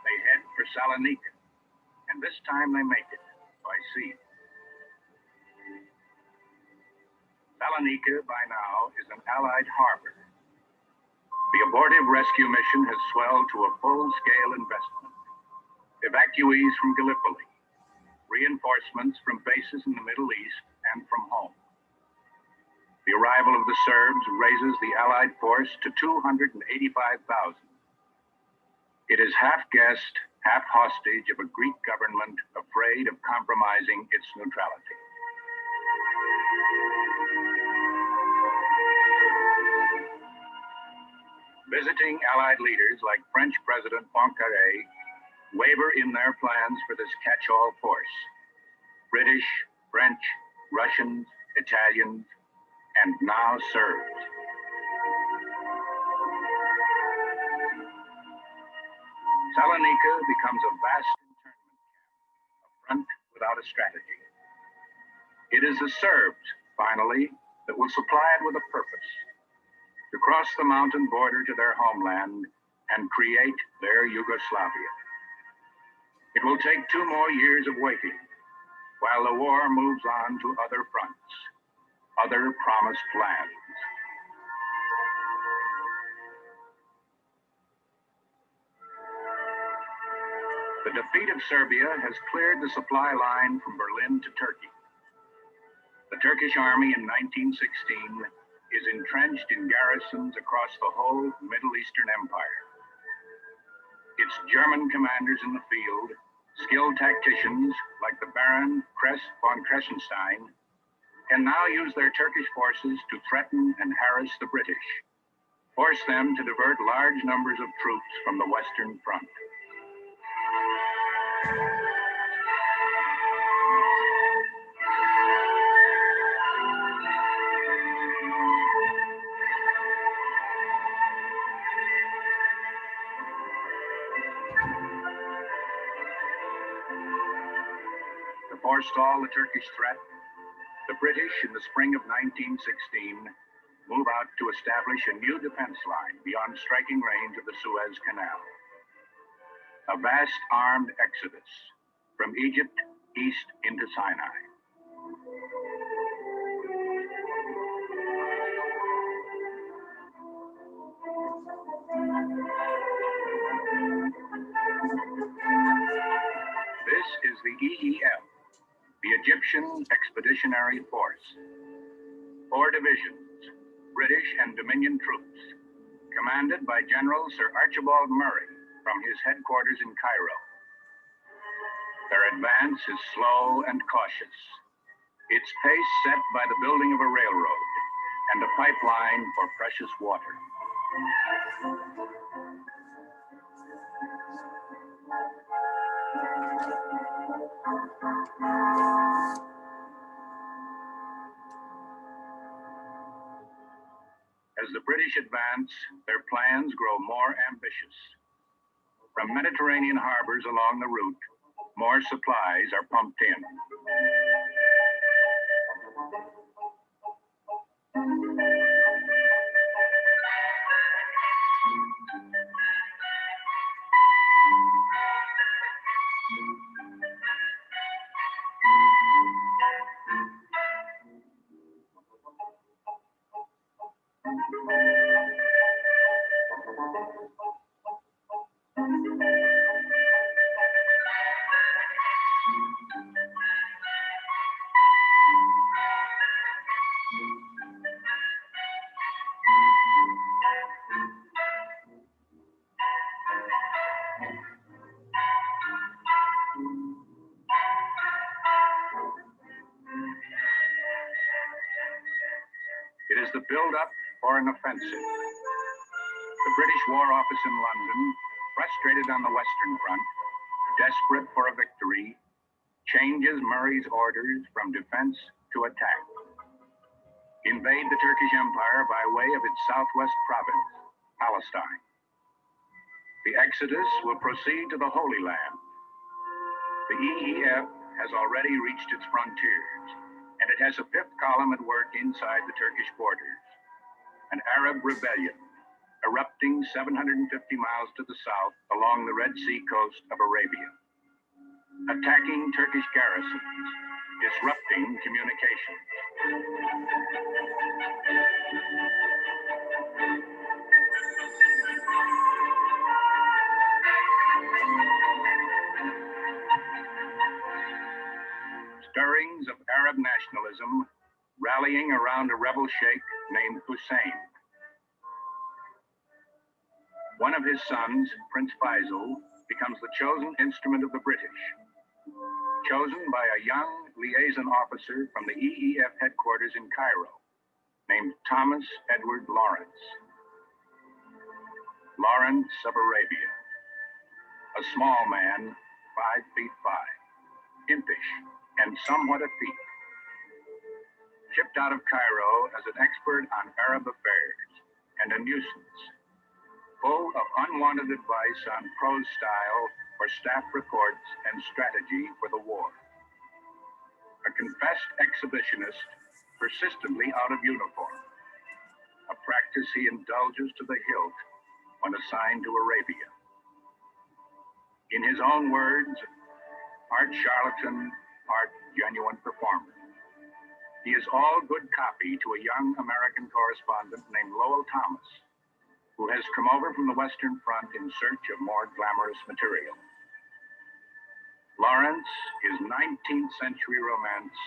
They head for Salonika, and this time they make it by sea. Salonika, by now, is an Allied harbor. The abortive rescue mission has swelled to a full-scale investment. Evacuees from Gallipoli, reinforcements from bases in the Middle East and from home. The arrival of the Serbs raises the Allied force to 285,000. It is half guest, half hostage of a Greek government afraid of compromising its neutrality. Visiting Allied leaders like French President Poincaré waver in their plans for this catch-all force. British, French, Russians, Italians, and now Serbs. Salonika becomes a vast internment camp, a front without a strategy. It is the Serbs, finally, that will supply it with a purpose: to cross the mountain border to their homeland and create their Yugoslavia. It will take 2 more years of waiting, while the war moves on to other fronts, other promised lands. The defeat of Serbia has cleared the supply line from Berlin to Turkey. The Turkish army in 1916 is entrenched in garrisons across the whole Middle Eastern Empire. Its German commanders in the field, skilled tacticians like the Baron Kress von Kressenstein, can now use their Turkish forces to threaten and harass the British, force them to divert large numbers of troops from the Western Front. To forestall the Turkish threat, the British in the spring of 1916 move out to establish a new defense line beyond striking range of the Suez Canal. A vast armed exodus from Egypt east into Sinai. This is the EEF, the Egyptian Expeditionary Force. 4 divisions, British and Dominion troops, commanded by General Sir Archibald Murray from his headquarters in Cairo. Their advance is slow and cautious, its pace set by the building of a railroad and a pipeline for precious water. As the British advance, their plans grow more ambitious. From Mediterranean harbors along the route, more supplies are pumped in. It is the build-up for an offensive. The British War Office in London, frustrated on the Western Front, desperate for a victory, changes Murray's orders from defense to attack. Invade the Turkish Empire by way of its southwest province, Palestine. The exodus will proceed to the Holy Land. The EEF has already reached its frontiers, and it has a 5th column at work inside the Turkish borders. An Arab rebellion erupting 750 miles to the south along the Red Sea coast of Arabia. Attacking Turkish garrisons, disrupting communications. Stirrings of Arab nationalism rallying around a rebel sheikh named Hussein. One of his sons, Prince Faisal, becomes the chosen instrument of the British, chosen by a young liaison officer from the EEF headquarters in Cairo, named Thomas Edward Lawrence. Lawrence of Arabia, a small man, 5 feet 5, impish and somewhat effete, shipped out of Cairo as an expert on Arab affairs and a nuisance, full of unwanted advice on prose style for staff reports and strategy for the war. A confessed exhibitionist, persistently out of uniform, a practice he indulges to the hilt when assigned to Arabia. In his own words, part charlatan, part genuine performer. He is all good copy to a young American correspondent named Lowell Thomas, who has come over from the Western Front in search of more glamorous material. Lawrence is 19th century romance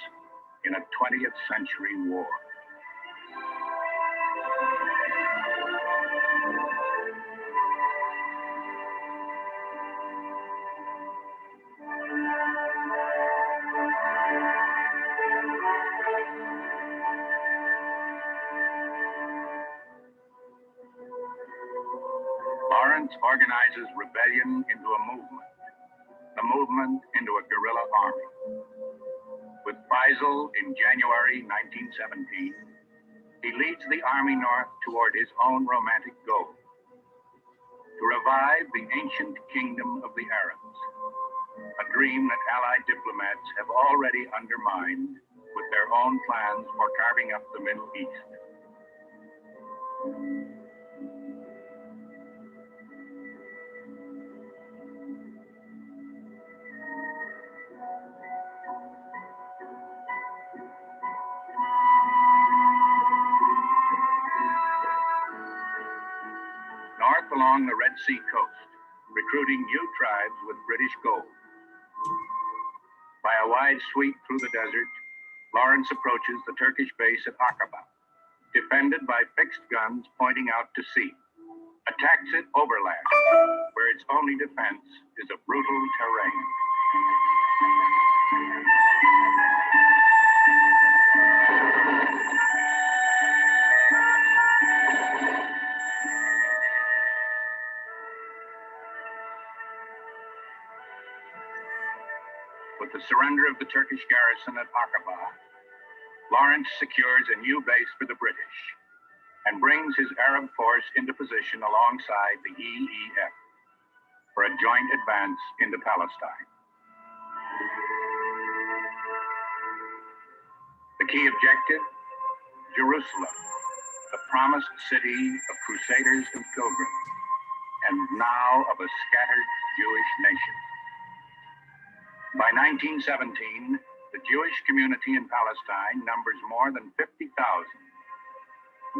in a 20th century war. Lawrence organizes rebellion into a movement, the movement into a guerrilla army. With Faisal in January 1917, he leads the army north toward his own romantic goal, to revive the ancient kingdom of the Arabs, a dream that Allied diplomats have already undermined with their own plans for carving up the Middle East. North along the Red Sea coast, recruiting new tribes with British gold. By a wide sweep through the desert, Lawrence approaches the Turkish base at Aqaba, defended by fixed guns pointing out to sea. Attacks it overland, where its only defense is a brutal terrain. With the surrender of the Turkish garrison at Aqaba, Lawrence secures a new base for the British and brings his Arab force into position alongside the EEF for a joint advance into Palestine. The key objective, Jerusalem, the promised city of crusaders and pilgrims, and now of a scattered Jewish nation. By 1917, the Jewish community in Palestine numbers more than 50,000.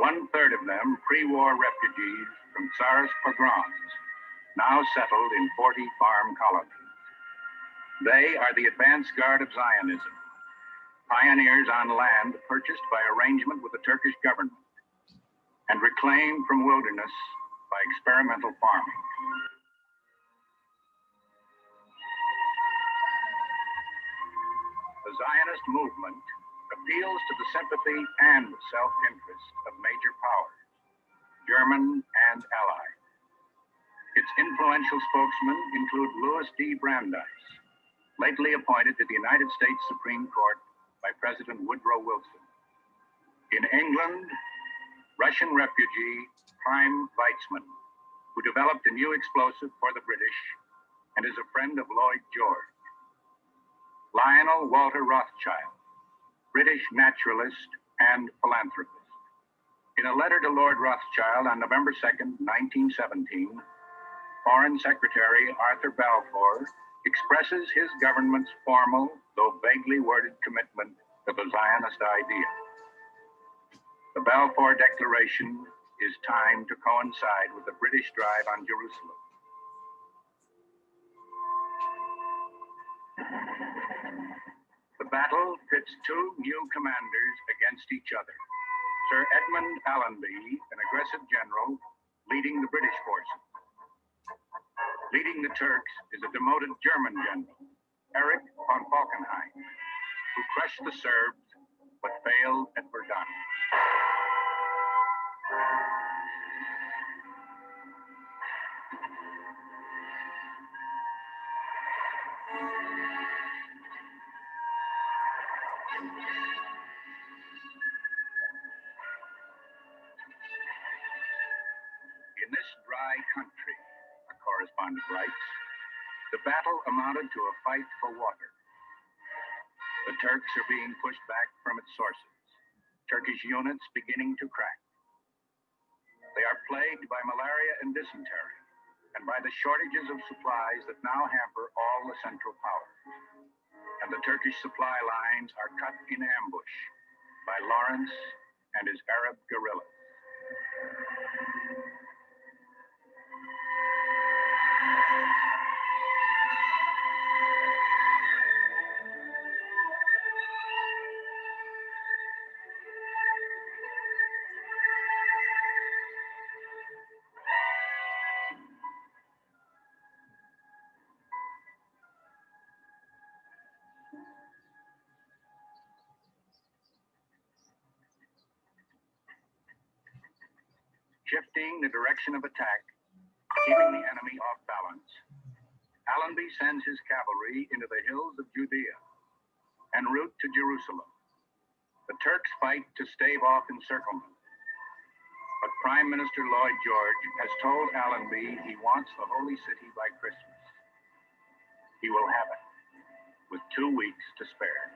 One-third of them pre-war refugees from Tsarist pogroms, now settled in 40 farm colonies. They are the advance guard of Zionism, pioneers on land purchased by arrangement with the Turkish government and reclaimed from wilderness by experimental farming. The Zionist movement appeals to the sympathy and self-interest of major powers, German and Allied. Its influential spokesmen include Louis D. Brandeis, lately appointed to the United States Supreme Court by President Woodrow Wilson. In England, Russian refugee Chaim Weizmann, who developed a new explosive for the British and is a friend of Lloyd George. Lionel Walter Rothschild, British naturalist and philanthropist. In a letter to Lord Rothschild on November 2nd, 1917, Foreign Secretary Arthur Balfour expresses his government's formal, though vaguely worded commitment to the Zionist idea. The Balfour Declaration is timed to coincide with the British drive on Jerusalem. The battle pits two new commanders against each other. Sir Edmund Allenby, an aggressive general, leading the British forces. Leading the Turks is a demoted German general, Erich von Falkenhayn, who crushed the Serbs but failed at Verdun. In this dry country, a correspondent writes, the battle amounted to a fight for water. The Turks are being pushed back from its sources, Turkish units beginning to crack. They are plagued by malaria and dysentery, and by the shortages of supplies that now hamper all the Central Powers. and the Turkish supply lines are cut in ambush by Lawrence and his Arab guerrillas. Shifting the direction of attack, keeping the enemy off balance, Allenby sends his cavalry into the hills of Judea en route to Jerusalem. The Turks fight to stave off encirclement, but Prime Minister Lloyd George has told Allenby he wants the Holy City by Christmas. He will have it, with 2 weeks to spare.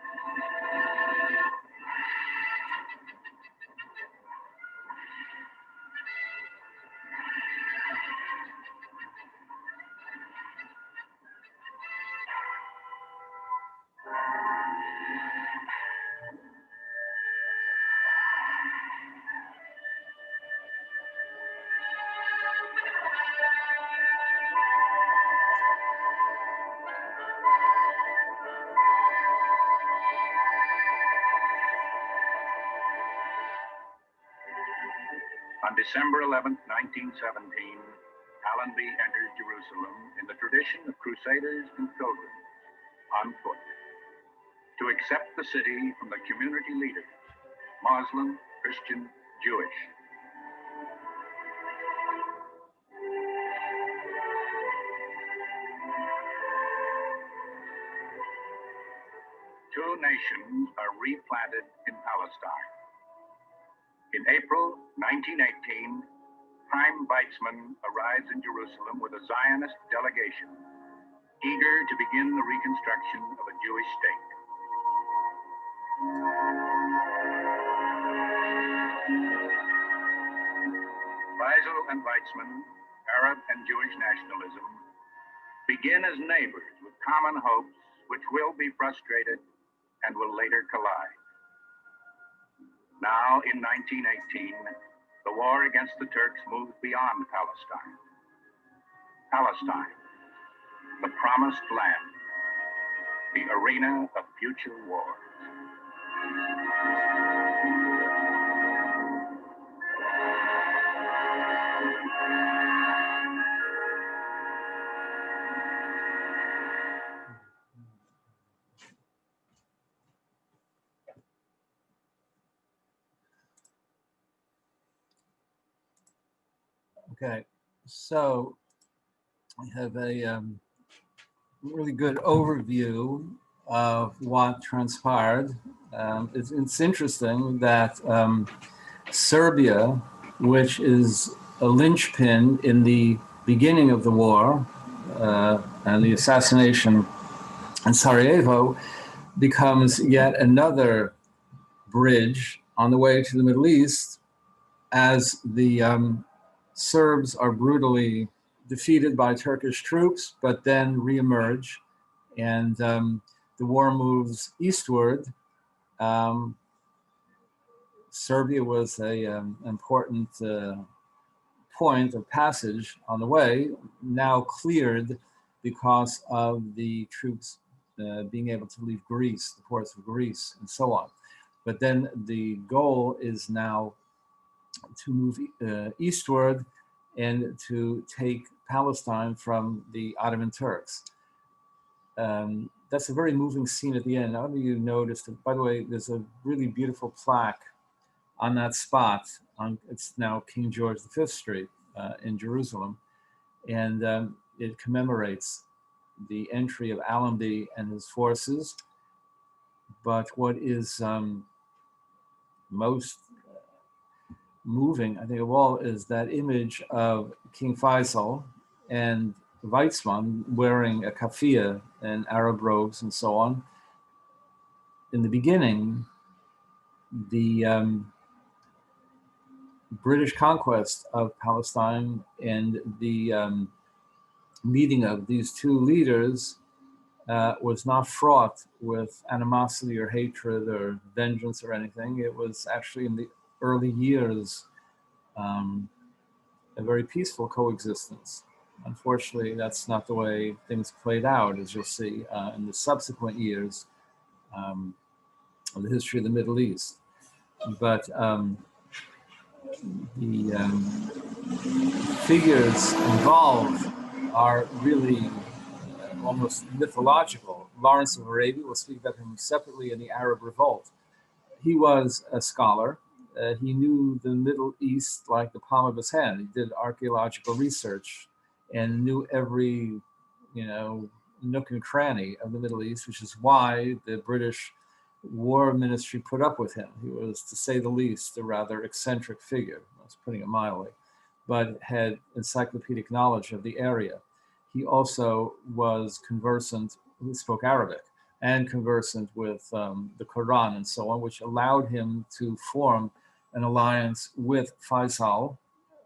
On December 11, 1917, Allenby enters Jerusalem in the tradition of crusaders and pilgrims, on foot, to accept the city from the community leaders, Muslim, Christian, Jewish. Two nations are replanted in Palestine. In April 1918, Chaim Weizmann arrives in Jerusalem with a Zionist delegation, eager to begin the reconstruction of a Jewish state. Weizl and Weizmann, Arab and Jewish nationalism, begin as neighbors with common hopes which will be frustrated and will later collide. Now, in 1918, the war against the Turks moves beyond Palestine. Palestine, the promised land, the arena of future wars. Okay, so I have a really good overview of what transpired. It's interesting that Serbia, which is a linchpin in the beginning of the war and the assassination in Sarajevo, becomes yet another bridge on the way to the Middle East as the Serbs are brutally defeated by Turkish troops, but then reemerge, and the war moves eastward. Serbia was an important point of passage on the way, now cleared because of the troops being able to leave Greece, the ports of Greece, and so on. But then the goal is now to move eastward and to take Palestine from the Ottoman Turks. That's a very moving scene at the end. I don't know if you noticed, by the way, there's a really beautiful plaque on that spot. It's now King George V Street in Jerusalem. And it commemorates the entry of Allenby and his forces. But what is most moving, I think, of all, is that image of King Faisal and Weizmann wearing a kafia and Arab robes and so on. In the beginning, the British conquest of Palestine and the meeting of these two leaders was not fraught with animosity or hatred or vengeance or anything. It was actually in the early years a very peaceful coexistence. Unfortunately, that's not the way things played out, as you'll see in the subsequent years of the history of the Middle East. But the figures involved are really almost mythological. Lawrence of Arabia, we'll speak about him separately in the Arab Revolt. He was a scholar. He knew the Middle East like the palm of his hand. He did archaeological research and knew every, nook and cranny of the Middle East, which is why the British War Ministry put up with him. He was, to say the least, a rather eccentric figure. I was putting it mildly, but had encyclopedic knowledge of the area. He also was conversant, he spoke Arabic, and conversant with the Quran and so on, which allowed him to form an alliance with Faisal,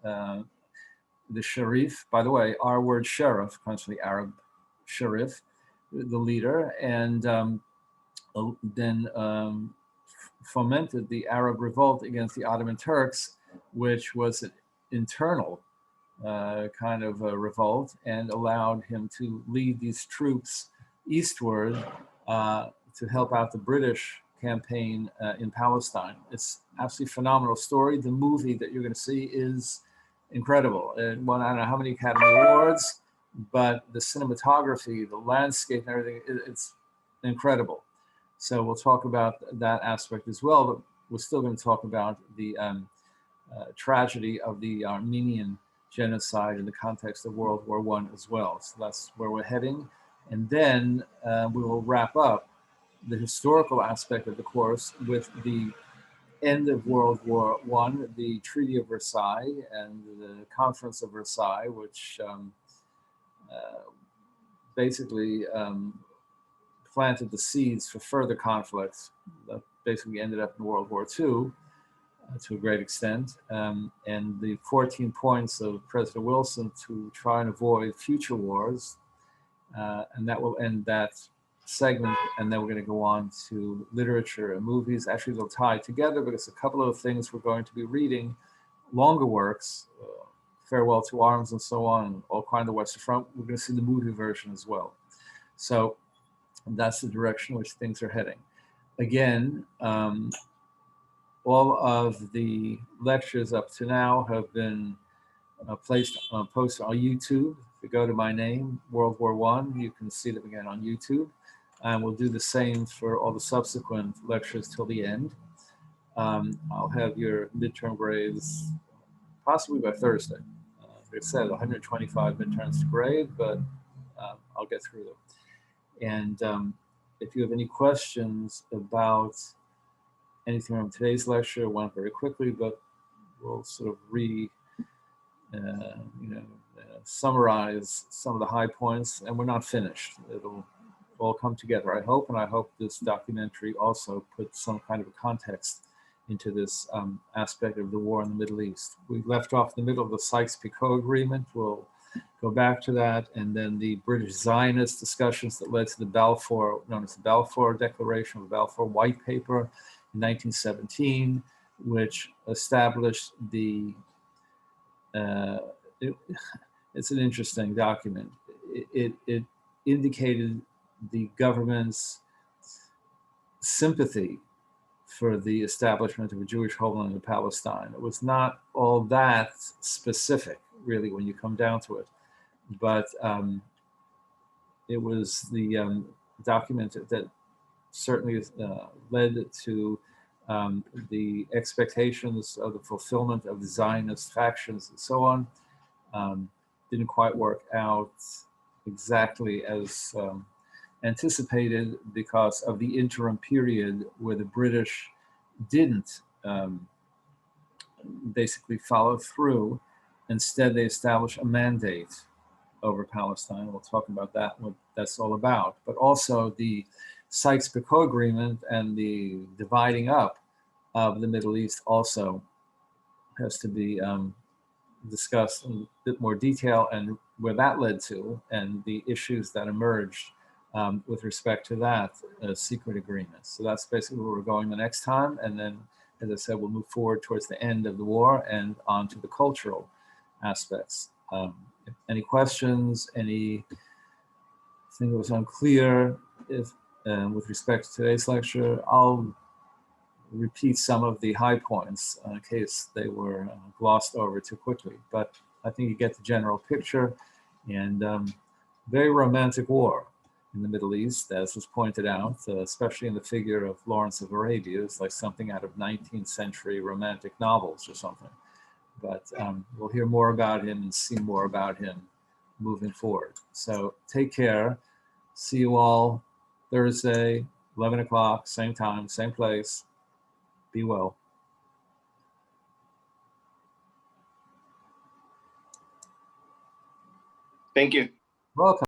the Sharif. By the way, our word sheriff comes from the Arab Sharif, the leader, and then fomented the Arab revolt against the Ottoman Turks, which was an internal kind of a revolt, and allowed him to lead these troops eastward to help out the British campaign in Palestine. It's absolutely phenomenal story. The movie that you're going to see is incredible. It won, I don't know how many Academy Awards, but the cinematography, the landscape, and everything, it's incredible. So we'll talk about that aspect as well, but we're still going to talk about the tragedy of the Armenian genocide in the context of World War I as well. So that's where we're heading. And then we will wrap up the historical aspect of the course with the end of World War I, the Treaty of Versailles and the Conference of Versailles, which basically planted the seeds for further conflicts that basically ended up in World War II to a great extent. And the 14 points of President Wilson to try and avoid future wars. And that will end that segment. And then we're going to go on to literature and movies. Actually, they'll tie together because a couple of things we're going to be reading, longer works, Farewell to Arms and so on, All Quiet on the Western Front. We're going to see the movie version as well. So that's the direction in which things are heading. Again, all of the lectures up to now have been posted on YouTube. If you go to my name, World War I, you can see them again on YouTube. And we'll do the same for all the subsequent lectures till the end. I'll have your midterm grades possibly by Thursday. Like I said, 125 midterms to grade, but I'll get through them. And if you have any questions about anything from today's lecture, I went very quickly, but we'll sort of summarize some of the high points, and we're not finished. It'll all come together, I hope, and I hope this documentary also puts some kind of a context into this aspect of the war in the Middle East. We left off in the middle of the Sykes-Picot Agreement. We'll go back to that, and then the British Zionist discussions that led to the Balfour, known as the Balfour Declaration, the Balfour White Paper in 1917, which established the, it's an interesting document. It indicated the government's sympathy for the establishment of a Jewish homeland in Palestine. It was not all that specific, really, when you come down to it. But it was the document that certainly led to the expectations of the fulfillment of the Zionist factions and so on. Didn't quite work out exactly as anticipated because of the interim period where the British didn't basically follow through. Instead, they established a mandate over Palestine. We'll talk about that, what that's all about. But also the Sykes-Picot Agreement and the dividing up of the Middle East also has to be discussed in a bit more detail, and where that led to, and the issues that emerged with respect to that secret agreement. So that's basically where we're going the next time. And then, as I said, we'll move forward towards the end of the war and on to the cultural aspects. Any questions, anything that was unclear with respect to today's lecture, I'll repeat some of the high points in case they were glossed over too quickly. But I think you get the general picture. And very romantic war in the Middle East, as was pointed out, especially in the figure of Lawrence of Arabia. It's like something out of 19th century romantic novels or something. But we'll hear more about him and see more about him moving forward. So take care. See you all Thursday, 11 o'clock, same time, same place. Be well. Thank you. Welcome.